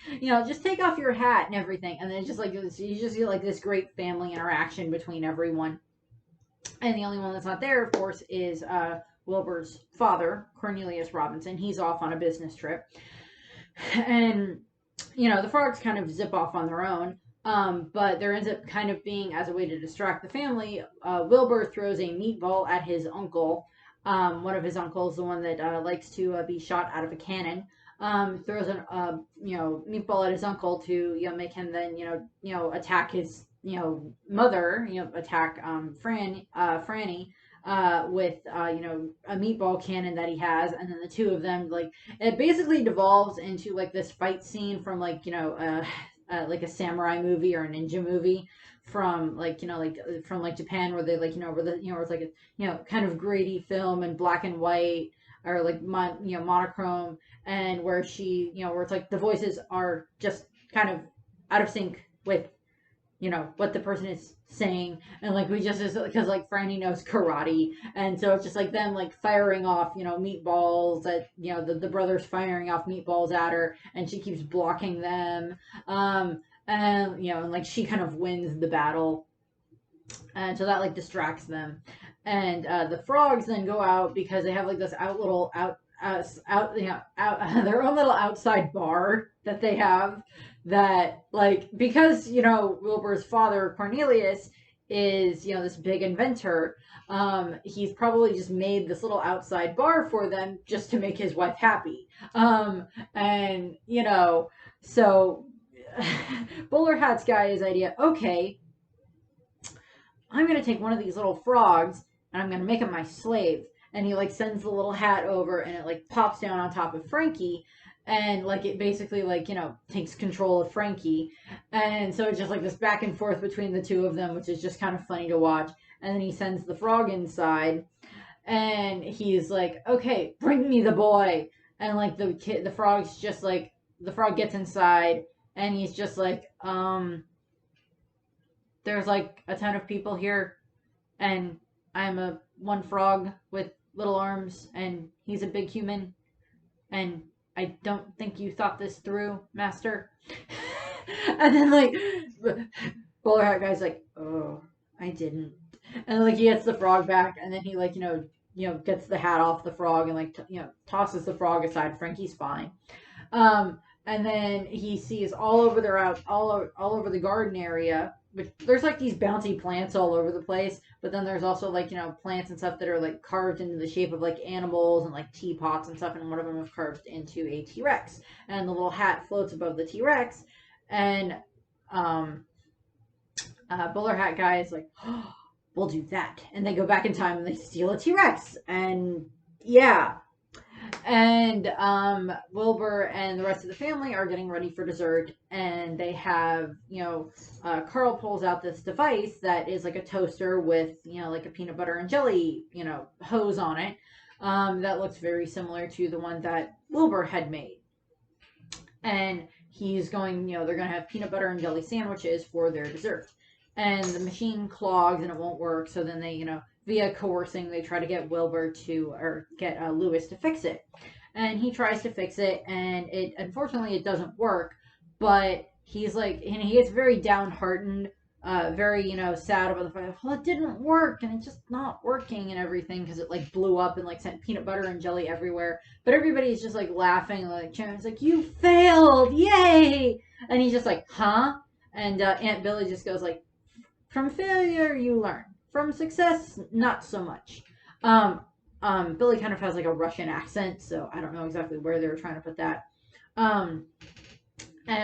just take off your hat and everything, and then just like you just get like this great family interaction between everyone. And the only one that's not there, of course, is Wilbur's father, Cornelius Robinson. He's off on a business trip. And, the frogs kind of zip off on their own. But there ends up kind of being, as a way to distract the family, Wilbur throws a meatball at his uncle. One of his uncles, the one that likes to be shot out of a cannon, throws a meatball at his uncle to make him then attack his mother, attack Franny with a meatball cannon that he has. And then the two of them, like, it basically devolves into like this fight scene from like like a samurai movie or a ninja movie from like from like Japan, where they like where the where it's like a kind of grady film and black and white, or like monochrome, and where she where it's like the voices are just kind of out of sync with what the person is saying. And like we just, because like Franny knows karate, and so it's just like them like firing off meatballs at the brothers firing off meatballs at her, and she keeps blocking them, and and like she kind of wins the battle, and so that like distracts them. And the frogs then go out because they have like this their own little outside bar that they have, that like, because Wilbur's father Cornelius is this big inventor, he's probably just made this little outside bar for them just to make his wife happy, and so Bowler Hat's guy's idea, okay, I'm gonna take one of these little frogs and I'm gonna make him my slave. And he like sends the little hat over, and it like pops down on top of Frankie, and like it basically like takes control of Frankie. And so it's just like this back and forth between the two of them, which is just kind of funny to watch. And then he sends the frog inside, and he's like, okay, bring me the boy. And like the frog's just like, the frog gets inside, and he's just like, there's like a ton of people here, and I'm a one frog with little arms, and he's a big human, and I don't think you thought this through, master. And then like Bowler Hat guy's like, oh, I didn't. And like he gets the frog back, and then he like gets the hat off the frog, and like tosses the frog aside. Frankie's fine. And then he sees all over all over the garden area, which there's like these bouncy plants all over the place, but then there's also like plants and stuff that are like carved into the shape of like animals and like teapots and stuff, and one of them is carved into a T-Rex, and the little hat floats above the T-Rex, and Bowler Hat guy is like, oh, we'll do that, and they go back in time and they steal a T-Rex, and yeah. And Wilbur and the rest of the family are getting ready for dessert, and they have, Carl pulls out this device that is like a toaster with, like a peanut butter and jelly, hose on it, that looks very similar to the one that Wilbur had made. And he's going, they're going to have peanut butter and jelly sandwiches for their dessert. And the machine clogs and it won't work, so then they, via coercing, they try to get Wilbur to, or get Lewis to fix it. And he tries to fix it, and unfortunately it doesn't work, but he's like, and he gets very downhearted, very, sad about the fact, well, it didn't work, and it's just not working and everything, because it like blew up and like sent peanut butter and jelly everywhere. But everybody's just like laughing, like cheering. It's like, you failed, yay! And he's just like, huh? And Aunt Billy just goes like, from failure you learn, from success not so much. Billy kind of has like a Russian accent, so I don't know exactly where they were trying to put that. And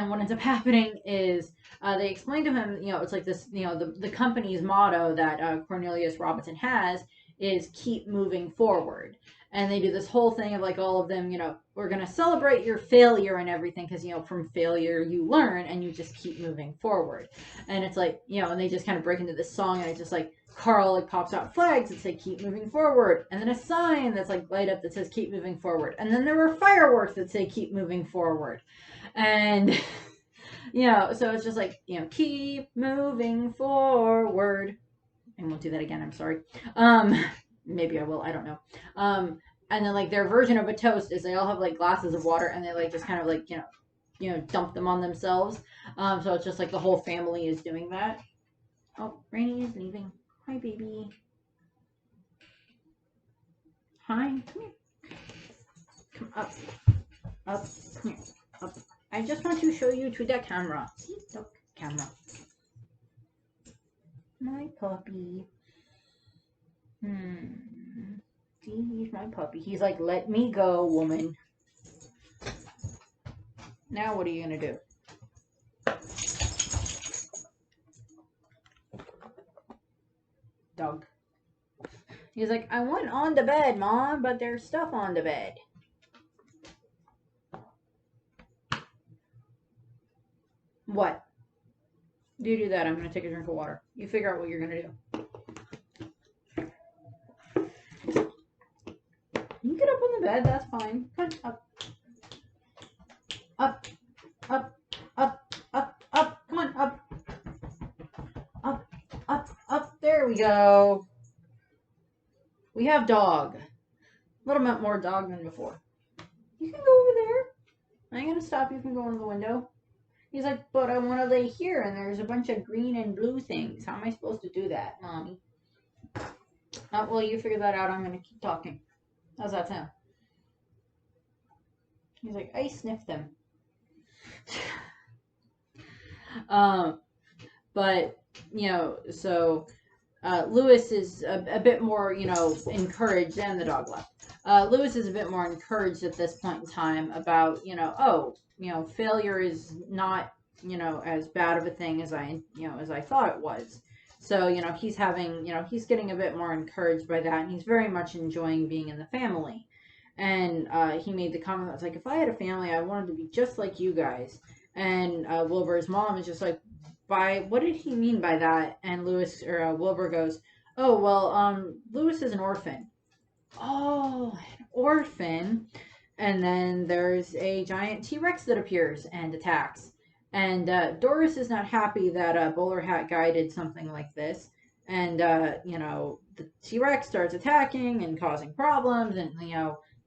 what ends up happening is they explain to him, it's like this, the company's motto that Cornelius Robinson has is keep moving forward. And they do this whole thing of like all of them, we're going to celebrate your failure and everything because, from failure you learn and you just keep moving forward. And it's like, and they just kind of break into this song and it's just like Carl like pops out flags that say keep moving forward, and then a sign that's like light up that says keep moving forward, and then there were fireworks that say keep moving forward. And so it's just like, keep moving forward. I won't do that again, I'm sorry. Maybe I will, I don't know. And then like their version of a toast is they all have like glasses of water and they like just kind of like, dump them on themselves. So it's just like the whole family is doing that. Oh, Rainy is leaving. Hi, baby. Hi, come here. Come up. Up, come here. Up. I just want to show you to the camera. See? Look, camera. My puppy. See, he's my puppy. He's like, let me go, woman. Now what are you gonna do? Dog. He's like, I want on the bed, Mom, but there's stuff on the bed. What? You do that, I'm gonna take a drink of water. You figure out what you're gonna do. You get up on the bed, that's fine. Come on, up. Up. Up. Up. Up. Up. Come on, up. Up. Up. Up. There we go. We have dog. A little bit more dog than before. You can go over there. I ain't gonna stop you from going to the window. He's like, but I want to lay here and there's a bunch of green and blue things. How am I supposed to do that, Mommy? Well, you figure that out. I'm gonna keep talking. How's that sound? He's like, I sniffed them. But, so Lewis is a bit more, encouraged, and the dog left. Lewis is a bit more encouraged at this point in time about, failure is not, as bad of a thing as I thought it was. So, he's having, he's getting a bit more encouraged by that, and he's very much enjoying being in the family. And he made the comment that was like, if I had a family, I wanted to be just like you guys. And Wilbur's mom is just like, what did he mean by that? And Wilbur goes, oh, well, Lewis is an orphan. Oh, an orphan. And then there's a giant T-Rex that appears and attacks. And Doris is not happy that a bowler hat guy did something like this. And, the T-Rex starts attacking and causing problems. And,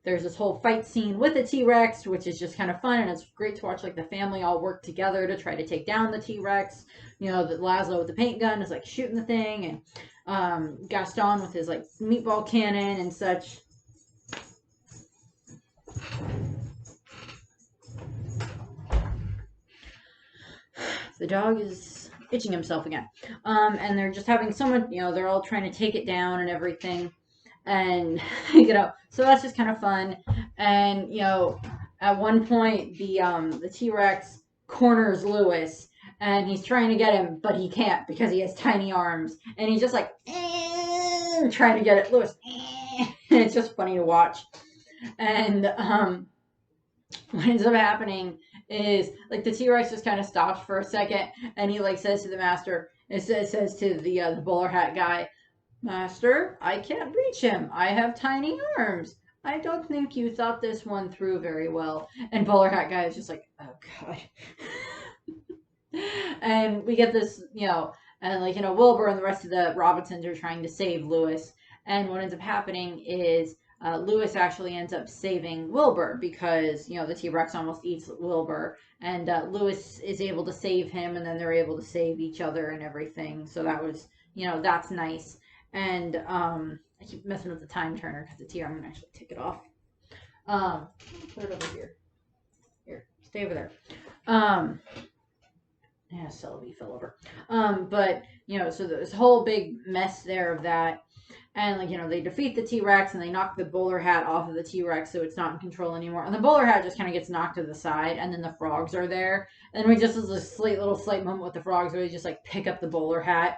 there's this whole fight scene with the T-Rex, which is just kind of fun. And it's great to watch, like, the family all work together to try to take down the T-Rex. The Laszlo with the paint gun is, like, shooting the thing. And Gaston with his, like, meatball cannon and such. The dog is itching himself again. And they're just having so much, they're all trying to take it down and everything. And, so that's just kind of fun. And, at one point, the T-Rex corners Lewis. And he's trying to get him, but he can't because he has tiny arms. And he's just like, trying to get at Lewis. And it's just funny to watch. And what ends up happening is, like, the T-Rex just kind of stops for a second. And he, like, says to the master, it says to the bowler hat guy, Master, I can't reach him. I have tiny arms. I don't think you thought this one through very well. And bowler hat guy is just like, oh, God. And we get this, and like, Wilbur and the rest of the Robinsons are trying to save Lewis. And what ends up happening is Lewis actually ends up saving Wilbur because, the T-Rex almost eats Wilbur. And Lewis is able to save him, and then they're able to save each other and everything. So that was, that's nice. And I keep messing with the time turner because it's here. I'm going to actually take it off. Put it over here. Here, stay over there. Yeah, Celebi fell over. But, so there's a whole big mess there of that. And, like, they defeat the T-Rex and they knock the bowler hat off of the T-Rex so it's not in control anymore. And the bowler hat just kind of gets knocked to the side, and then the frogs are there. And then we just have this slight moment with the frogs where they just, like, pick up the bowler hat,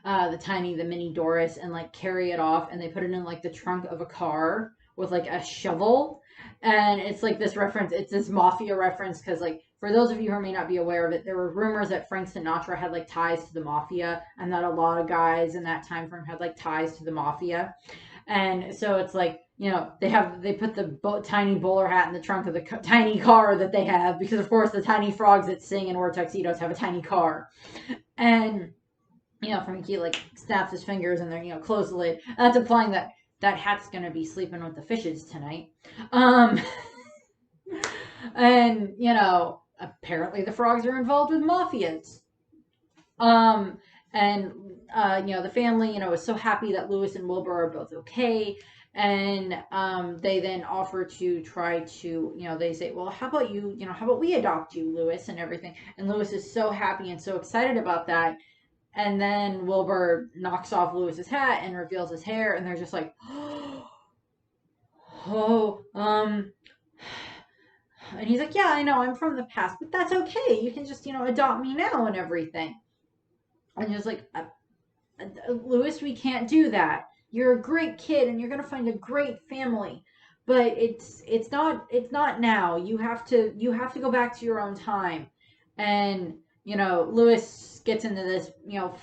the mini Doris, and, like, carry it off. And they put it in, like, the trunk of a car with like a shovel. And it's like this reference, it's this mafia reference because, like, for those of you who may not be aware of it, there were rumors that Frank Sinatra had like ties to the mafia, and that a lot of guys in that time frame had like ties to the mafia. And so it's like, they put the tiny bowler hat in the trunk of the tiny car that they have, because of course the tiny frogs that sing and wear tuxedos have a tiny car. And Frankie like snaps his fingers and then close the lid. That's implying that that hat's gonna be sleeping with the fishes tonight. Um, and apparently the frogs are involved with mafias. Um, and the family, is so happy that Lewis and Wilbur are both okay. And they then offer to try to, they say, well, how about how about we adopt you, Lewis, and everything. And Lewis is so happy and so excited about that. And then Wilbur knocks off Lewis's hat and reveals his hair, and they're just like, oh, and he's like, yeah, I know, I'm from the past, but that's okay. You can just, adopt me now and everything. And he's like, Lewis, we can't do that. You're a great kid, and you're gonna find a great family, but it's not now. You have to go back to your own time. And Lewis gets into this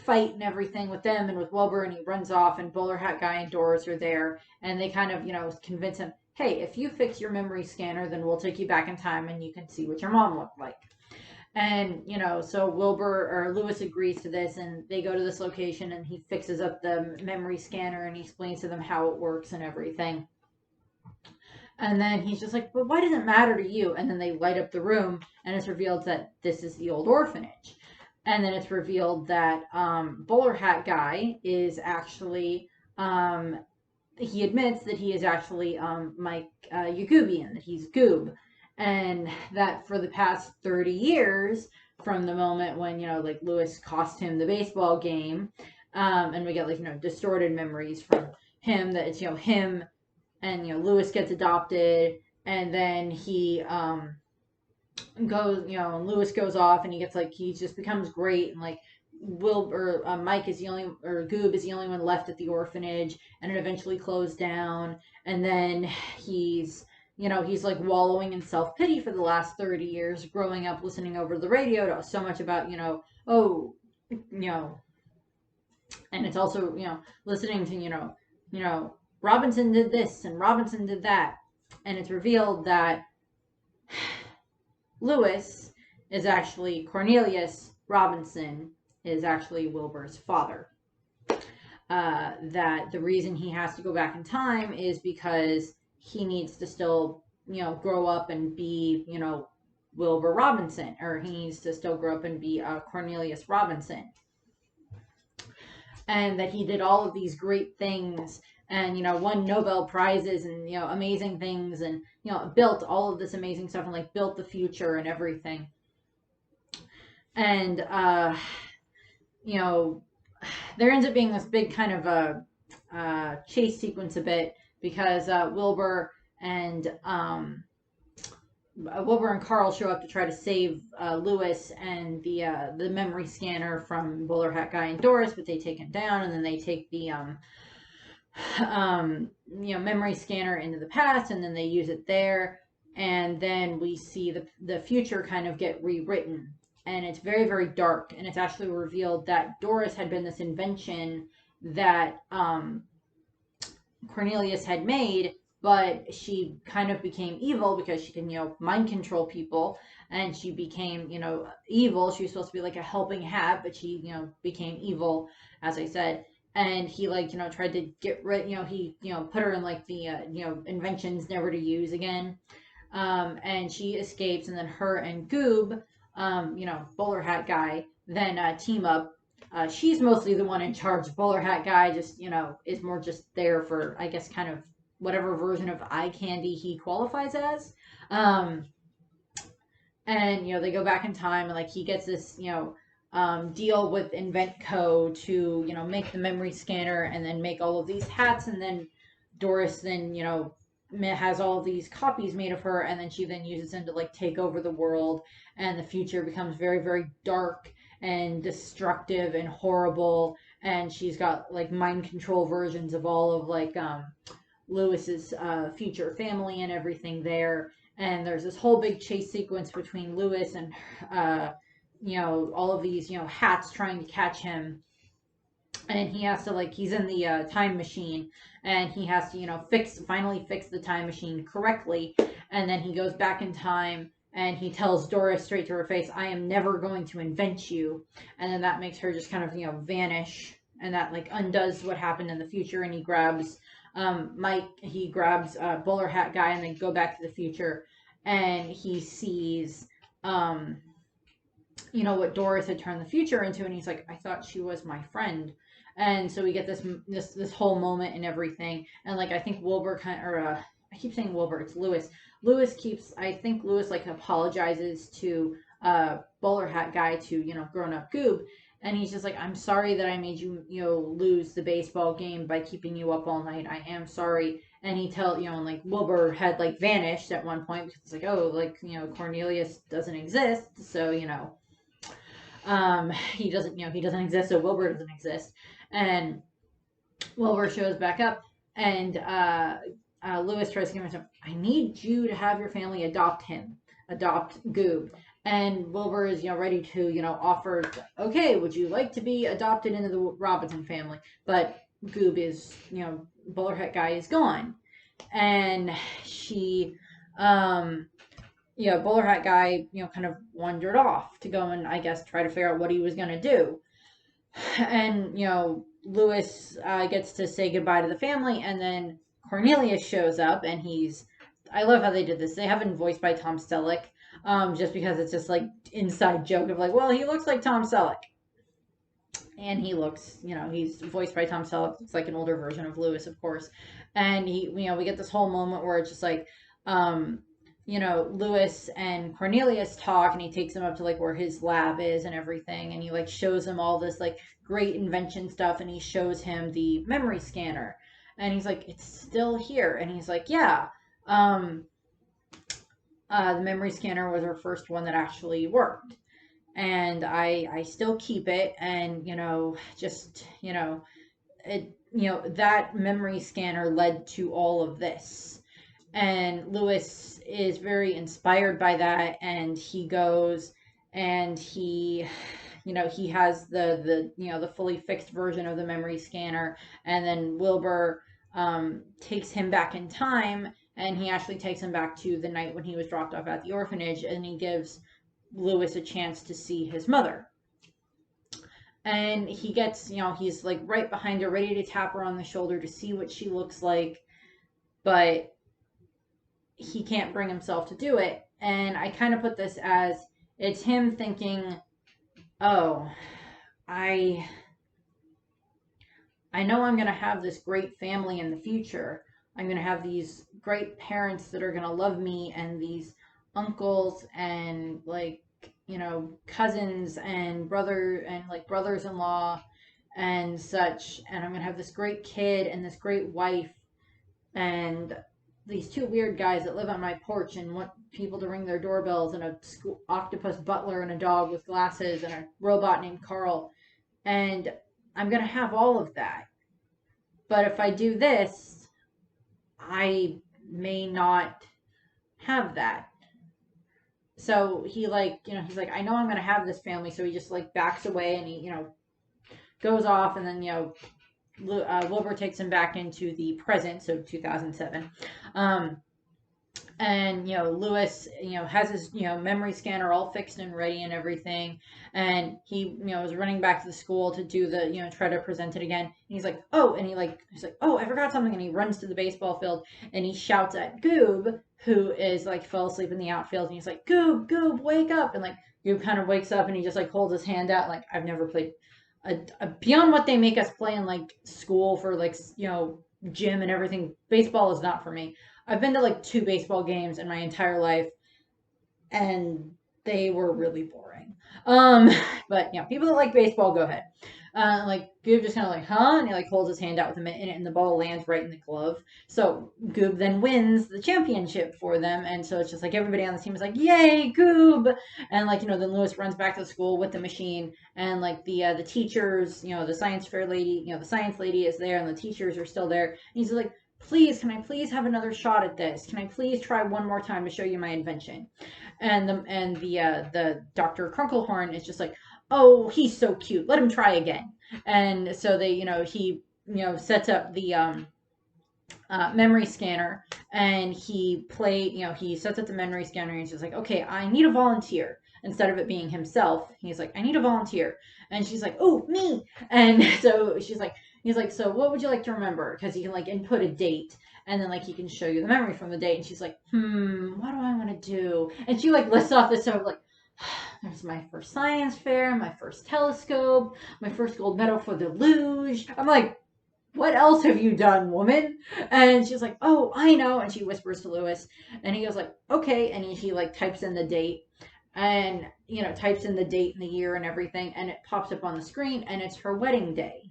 fight and everything with them and with Wilbur, and he runs off. And Bowler Hat Guy and Doris are there, and they kind of convince him, hey, if you fix your memory scanner, then we'll take you back in time and you can see what your mom looked like. And so Lewis agrees to this, and they go to this location, and he fixes up the memory scanner, and he explains to them how it works and everything. And then he's just like, but why does it matter to you? And then they light up the room, and it's revealed that this is the old orphanage. And then it's revealed that Bowler Hat Guy is actually, he admits that he is actually Mike Yagubian, that he's Goob. And that for the past 30 years, from the moment when, Lewis cost him the baseball game, and we get, distorted memories from him, that it's, him and, Lewis gets adopted, and then he goes, and Lewis goes off, and he gets, he just becomes great, and, Mike is the only, or Goob is the only one left at the orphanage, and it eventually closed down, and then he's wallowing in self-pity for the last 30 years, growing up listening over the radio so much about, and it's also, listening to, Robinson did this and Robinson did that. And it's revealed that Lewis is actually Cornelius Robinson, is actually Wilbur's father. That the reason he has to go back in time is because he needs to still, grow up and be, Wilbur Robinson, or he needs to still grow up and be Cornelius Robinson. And that he did all of these great things and, won Nobel Prizes and, amazing things and, built all of this amazing stuff and, built the future and everything. And, there ends up being this big kind of a chase sequence a bit, because Wilbur and Carl show up to try to save Lewis and the memory scanner from Bowler Hat Guy and Doris, but they take him down, and then they take the memory scanner into the past, and then they use it there, and then we see the future kind of get rewritten, and it's very, very dark, and it's actually revealed that Doris had been this invention that Cornelius had made, but she kind of became evil because she can, mind control people, and she became, evil. She was supposed to be like a helping hat, but she, became evil, as I said. And he, tried to get rid, he, put her in, the, inventions never to use again. And she escapes, and then her and Goob, Bowler Hat Guy, then team up. She's mostly the one in charge. Bowler Hat Guy just, is more just there for, I guess, kind of whatever version of eye candy he qualifies as. And, they go back in time, and, he gets this, deal with Inventco to, make the memory scanner and then make all of these hats. And then Doris then, has all of these copies made of her, and then she then uses them to, take over the world. And the future becomes very, very dark and destructive and horrible, and she's got mind control versions of all of Lewis's future family and everything there. And there's this whole big chase sequence between Lewis and all of these hats trying to catch him, and he has to he's in the time machine, and he has to finally fix the time machine correctly, and then he goes back in time and he tells Doris straight to her face, "I am never going to invent you," and then that makes her just kind of vanish, and that undoes what happened in the future, and he grabs bowler hat guy, and they go back to the future, and he sees what Doris had turned the future into, and he's like, "I thought she was my friend." And so we get this whole moment and everything, and I think Wilbur I keep saying Wilbur, it's Lewis. I think Lewis apologizes to bowler hat guy, to grown up Goob, and he's just like, "I'm sorry that I made you lose the baseball game by keeping you up all night. I am sorry." And he and Wilbur had vanished at one point, because it's Cornelius doesn't exist, so he doesn't exist, so Wilbur doesn't exist. And Wilbur shows back up, and Lewis tries to convince him, "I need you to have your family adopt Goob." And Wilbur is ready to offer, "Okay, would you like to be adopted into the Robinson family?" But Goob is bowler hat guy is gone, and she bowler hat guy, kind of wandered off to go and, I guess, try to figure out what he was going to do. And, Lewis gets to say goodbye to the family, and then Cornelius shows up, and I love how they did this. They have him voiced by Tom Selleck, just because it's just inside joke of well, he looks like Tom Selleck. And he looks, he's voiced by Tom Selleck. Looks like an older version of Lewis, of course. And we get this whole moment where it's just Lewis and Cornelius talk, and he takes him up to where his lab is and everything, and he shows him all this great invention stuff, and he shows him the memory scanner, and he's like, "It's still here," and he's like, "Yeah, the memory scanner was our first one that actually worked, and I still keep it, and that memory scanner led to all of this." And Lewis is very inspired by that, and he goes and he has the fully fixed version of the memory scanner, and then Wilbur takes him back in time, and he actually takes him back to the night when he was dropped off at the orphanage, and he gives Lewis a chance to see his mother. And he gets, he's right behind her, ready to tap her on the shoulder to see what she looks like, but he can't bring himself to do it. And I kind of put this as, it's him thinking, "Oh, I know I'm going to have this great family in the future. I'm going to have these great parents that are going to love me, and these uncles and cousins and brothers-in-law and such, and I'm going to have this great kid and this great wife, and these two weird guys that live on my porch and want people to ring their doorbells, and a octopus butler and a dog with glasses and a robot named Carl. And I'm going to have all of that. But if I do this, I may not have that." So he he's like, "I know I'm going to have this family." So he just backs away, and he, goes off, and then, Wilbur takes him back into the present, so 2007. And Lewis has his memory scanner all fixed and ready and everything, and he was running back to the school to do the try to present it again, and he's like, "Oh," and he's like, "Oh, I forgot something," and he runs to the baseball field, and he shouts at Goob, who is fell asleep in the outfield, and he's like, "Goob, wake up!" And Goob kind of wakes up, and he just holds his hand out, "I've never played beyond what they make us play in school for gym and everything. Baseball is not for me. I've been to 2 baseball games in my entire life, and they were really boring." But people that like baseball, go ahead. Goob just kind of "Huh?" And he holds his hand out with a mitt in it, and the ball lands right in the glove. So Goob then wins the championship for them, and so it's just everybody on the team is "Yay, Goob!" And then Lewis runs back to the school with the machine, and the teachers, the science fair lady, the science lady is there, and the teachers are still there, and he's like, please, can I please have another shot at this? Can I please try one more time to show you my invention? And the Dr. Crunklehorn is just like, oh, he's so cute. Let him try again. And so they, he, sets up the memory scanner, and he sets up the memory scanner, and he's just like, okay, I need a volunteer. Instead of it being himself, he's like, I need a volunteer. And she's like, oh, me. And so he's like, so what would you like to remember? Because he can like input a date, and then like he can show you the memory from the date. And she's like, what do I want to do? And she like lists off this stuff like, there's my first science fair, my first telescope, my first gold medal for the luge. I'm like, what else have you done, woman? And she's like, oh, I know. And she whispers to Lewis, and he goes like, okay. And he like types in the date, and types in the date and the year and everything, and it pops up on the screen, and it's her wedding day.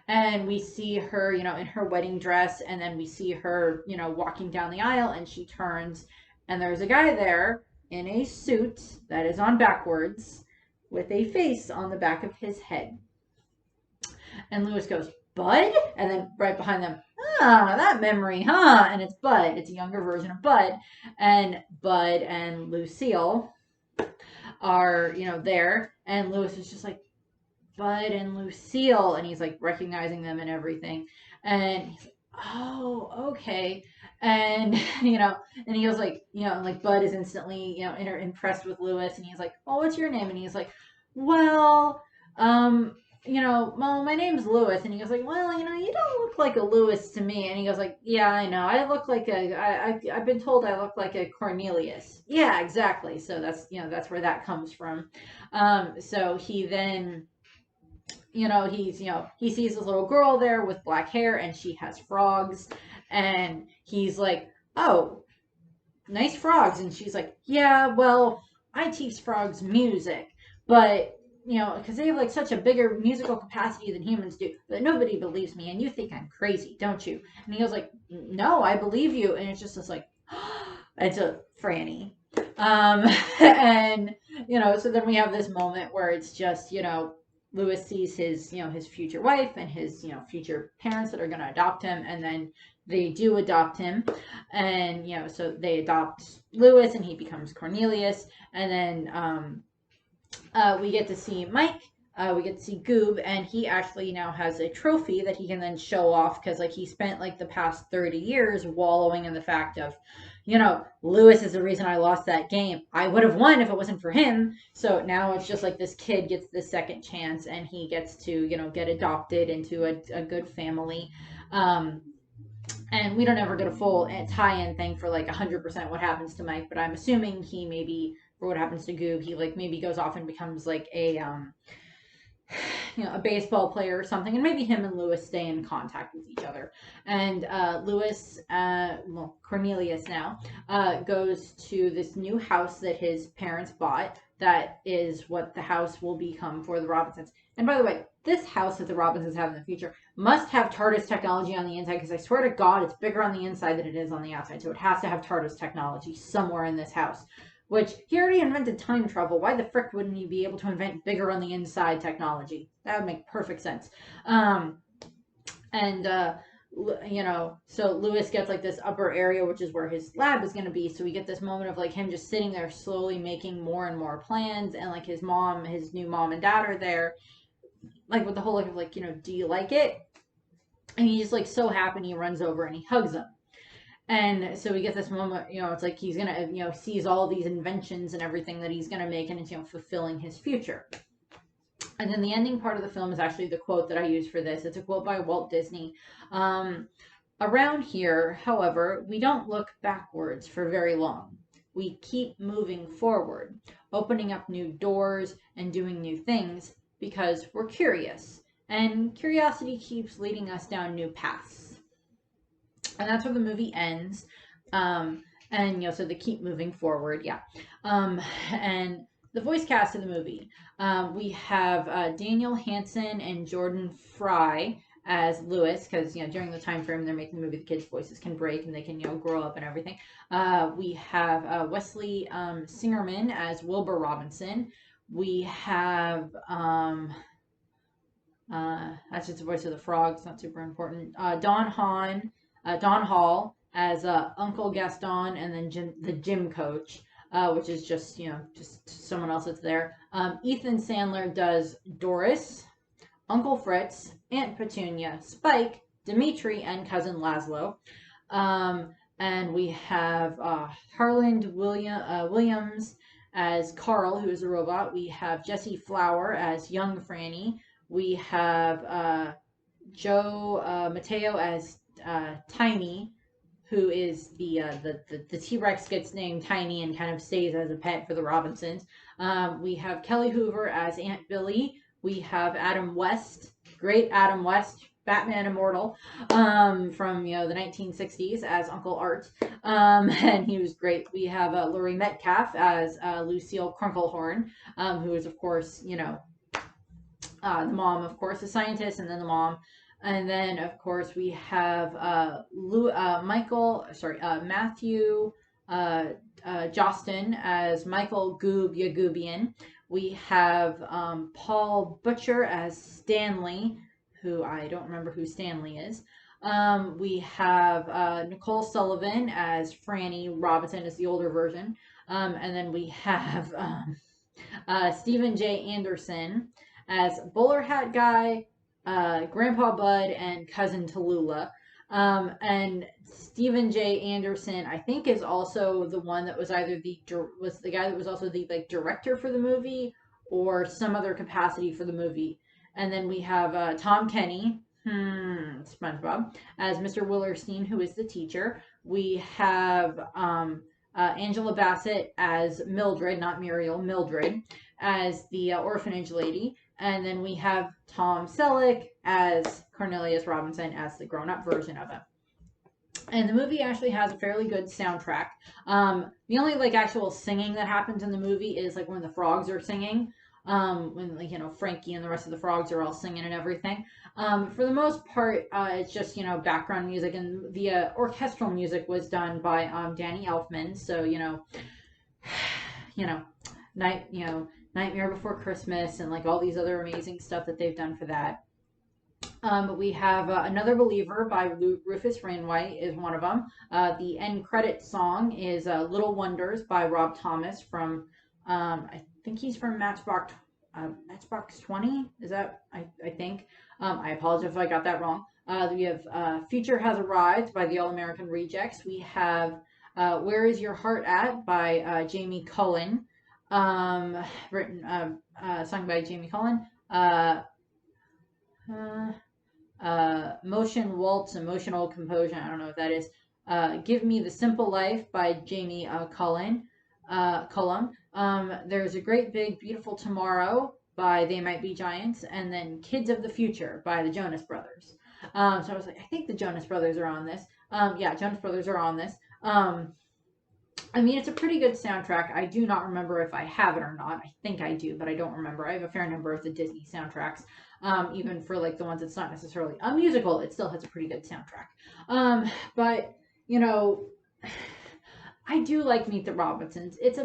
And we see her, in her wedding dress, and then we see her, walking down the aisle, and she turns, and there's a guy there in a suit that is on backwards with a face on the back of his head. And Lewis goes, Bud? And then right behind them, that memory, huh? And it's Bud. It's a younger version of Bud. And Bud and Lucille are, there. And Lewis is just like, Bud and Lucille. And he's like recognizing them and everything. And he's like, oh, okay. And, and he was like, like Bud is instantly, impressed with Lewis. And he's like, oh, what's your name? And he's like, well, well, my name's Lewis. And he goes like, well, you don't look like a Lewis to me. And he goes like, yeah, I know. I look like I've been told I look like a Cornelius. Yeah, exactly. So that's, that's where that comes from. So he then, he sees this little girl there with black hair, and she has frogs, and he's like, oh, nice frogs. And she's like, yeah, well, I teach frogs music, but because they have like such a bigger musical capacity than humans do, but nobody believes me, and you think I'm crazy, don't you? And he goes like, no, I believe you. And it's just this like, it's a Franny. And so then we have this moment where it's just, Lewis sees his, his future wife and his, future parents that are going to adopt him, and then they do adopt him, and so they adopt Lewis, and he becomes Cornelius, and then we get to see Mike. We get to see Goob, and he actually now has a trophy that he can then show off, because like he spent like the past 30 years wallowing in the fact of, Lewis is the reason I lost that game. I would have won if it wasn't for him. So now it's just like this kid gets the second chance, and he gets to, get adopted into a good family. And we don't ever get a full tie-in thing for like 100% what happens to Mike, but I'm assuming he maybe, for what happens to Goob, he like maybe goes off and becomes like a a baseball player or something, and maybe him and Lewis stay in contact with each other. And Lewis, Cornelius now, goes to this new house that his parents bought. That is what the house will become for the Robinsons. And by the way, this house that the Robinsons have in the future must have TARDIS technology on the inside, because I swear to God, it's bigger on the inside than it is on the outside. So it has to have TARDIS technology somewhere in this house. Which, he already invented time travel. Why the frick wouldn't he be able to invent bigger on the inside technology? That would make perfect sense. So Lewis gets like this upper area, which is where his lab is going to be. So we get this moment of like him just sitting there slowly making more and more plans. And like his new mom and dad are there. Like with the whole look of like, do you like it? And he's just like so happy, and he runs over and he hugs them. And so we get this moment, it's like he's going to, sees all these inventions and everything that he's going to make, and it's, fulfilling his future. And then the ending part of the film is actually the quote that I use for this. It's a quote by Walt Disney. Around here, however, we don't look backwards for very long. We keep moving forward, opening up new doors and doing new things because we're curious. And curiosity keeps leading us down new paths. And that's where the movie ends. And, so they keep moving forward. Yeah. And the voice cast of the movie, we have Daniel Hansen and Jordan Fry as Lewis, because, during the time frame they're making the movie, the kids' voices can break and they can, grow up and everything. We have Wesley Singerman as Wilbur Robinson. We have, that's just the voice of the frog. It's not super important. Don Hahn Don Hall as Uncle Gaston, and then the gym coach, which is just just someone else that's there. Ethan Sandler does Doris, Uncle Fritz, Aunt Petunia, Spike, Dimitri, and cousin Laszlo. Um, and we have Harland Williams as Carl, who is a robot. We have Jesse Flower as young Franny. We have Joe Mateo as Tiny, who is the T-Rex gets named Tiny and kind of stays as a pet for the Robinsons. We have Kelly Hoover as Aunt Billy. We have Adam West, great Adam West, Batman Immortal, from the 1960s as Uncle Art, and he was great. We have Laurie Metcalf as Lucille Crunklehorn, who is of course the mom, of course, the scientist, and then the mom. And then, of course, we have Matthew Jostin as Michael Goob Yagoobian. We have Paul Butcher as Stanley, who I don't remember who Stanley is. We have Nicole Sullivan as Franny. Robinson is the older version. And then we have Stephen J. Anderson as Bowler Hat Guy, Grandpa Bud, and Cousin Tallulah. And Stephen J. Anderson, I think, is also the one that was either was the guy that was also the director for the movie or some other capacity for the movie. And then we have Tom Kenny, SpongeBob, as Mr. Willerstein, who is the teacher. We have Angela Bassett as Mildred, not Muriel, Mildred, as the orphanage lady. And then we have Tom Selleck as Cornelius Robinson as the grown-up version of him. And the movie actually has a fairly good soundtrack. The only actual singing that happens in the movie is when the frogs are singing. When Frankie and the rest of the frogs are all singing and everything. For the most part, it's just background music, and the orchestral music was done by Danny Elfman. So Nightmare Before Christmas and all these other amazing stuff that they've done for that. But we have Another Believer by Rufus Wainwright is one of them. The end credit song is Little Wonders by Rob Thomas from, I think he's from Matchbox 20. Is that, I think. I apologize if I got that wrong. We have Future Has Arrived by the All American Rejects. We have Where Is Your Heart At by Jamie Cullen. Written, sung by Jamie Cullen. Motion Waltz, Emotional Composure, I don't know what that is. Give Me the Simple Life by Jamie Cullum. There's A Great Big Beautiful Tomorrow by They Might Be Giants, and then Kids of the Future by the Jonas Brothers. So I was like, I think the Jonas Brothers are on this. Yeah, Jonas Brothers are on this. I mean, it's a pretty good soundtrack. I do not remember if I have it or not. I think I do, but I don't remember. I have a fair number of the Disney soundtracks. Even for the ones that's not necessarily a musical, it still has a pretty good soundtrack. But I do like Meet the Robinsons. It's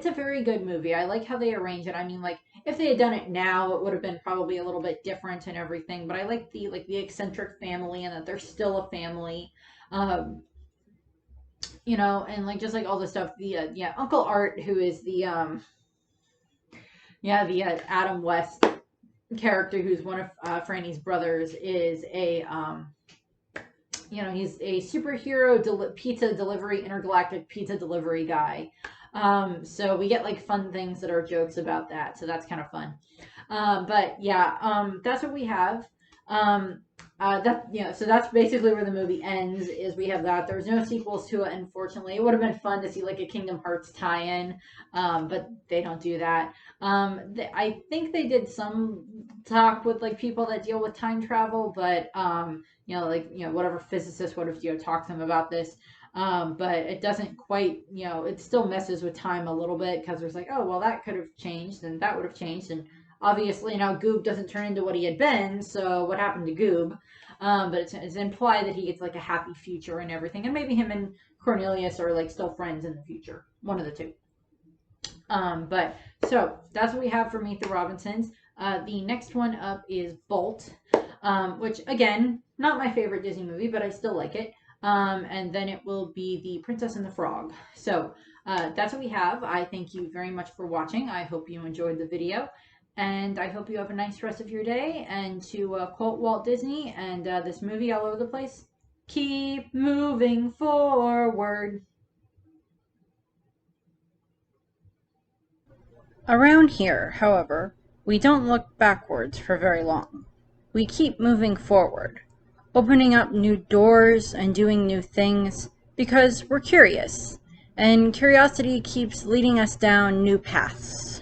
a very good movie. I like how they arrange it. I mean, if they had done it now, it would have been probably a little bit different and everything. But I like the eccentric family and that they're still a family. And just all the stuff. The Uncle Art, who is the Adam West character, who's one of Franny's brothers, is a he's a superhero pizza delivery, intergalactic pizza delivery guy. So we get fun things that are jokes about that. So that's kind of fun. But yeah, that's what we have. So that's basically where the movie ends, is we have that. There's no sequels to it, unfortunately. It would have been fun to see a Kingdom Hearts tie-in, but they don't do that. I think they did some talk with like people that deal with time travel, but whatever physicist would have talked to them about this. But it doesn't quite, it still messes with time a little bit, because there's oh, well, that could have changed and that would have changed, and obviously now Goob doesn't turn into what he had been, so what happened to Goob? But it's implied that he gets a happy future and everything, and maybe him and Cornelius are still friends in the future, one of the two. But so that's what we have for Meet the Robinsons. The next one up is Bolt, which again, not my favorite Disney movie, but I still like it. and then it will be The Princess and the Frog. So that's what we have. I thank you very much for watching. I hope you enjoyed the video, and I hope you have a nice rest of your day. And to quote Walt Disney and this movie all over the place, keep moving forward. Around here, however, we don't look backwards for very long. We keep moving forward, opening up new doors and doing new things because we're curious, and curiosity keeps leading us down new paths.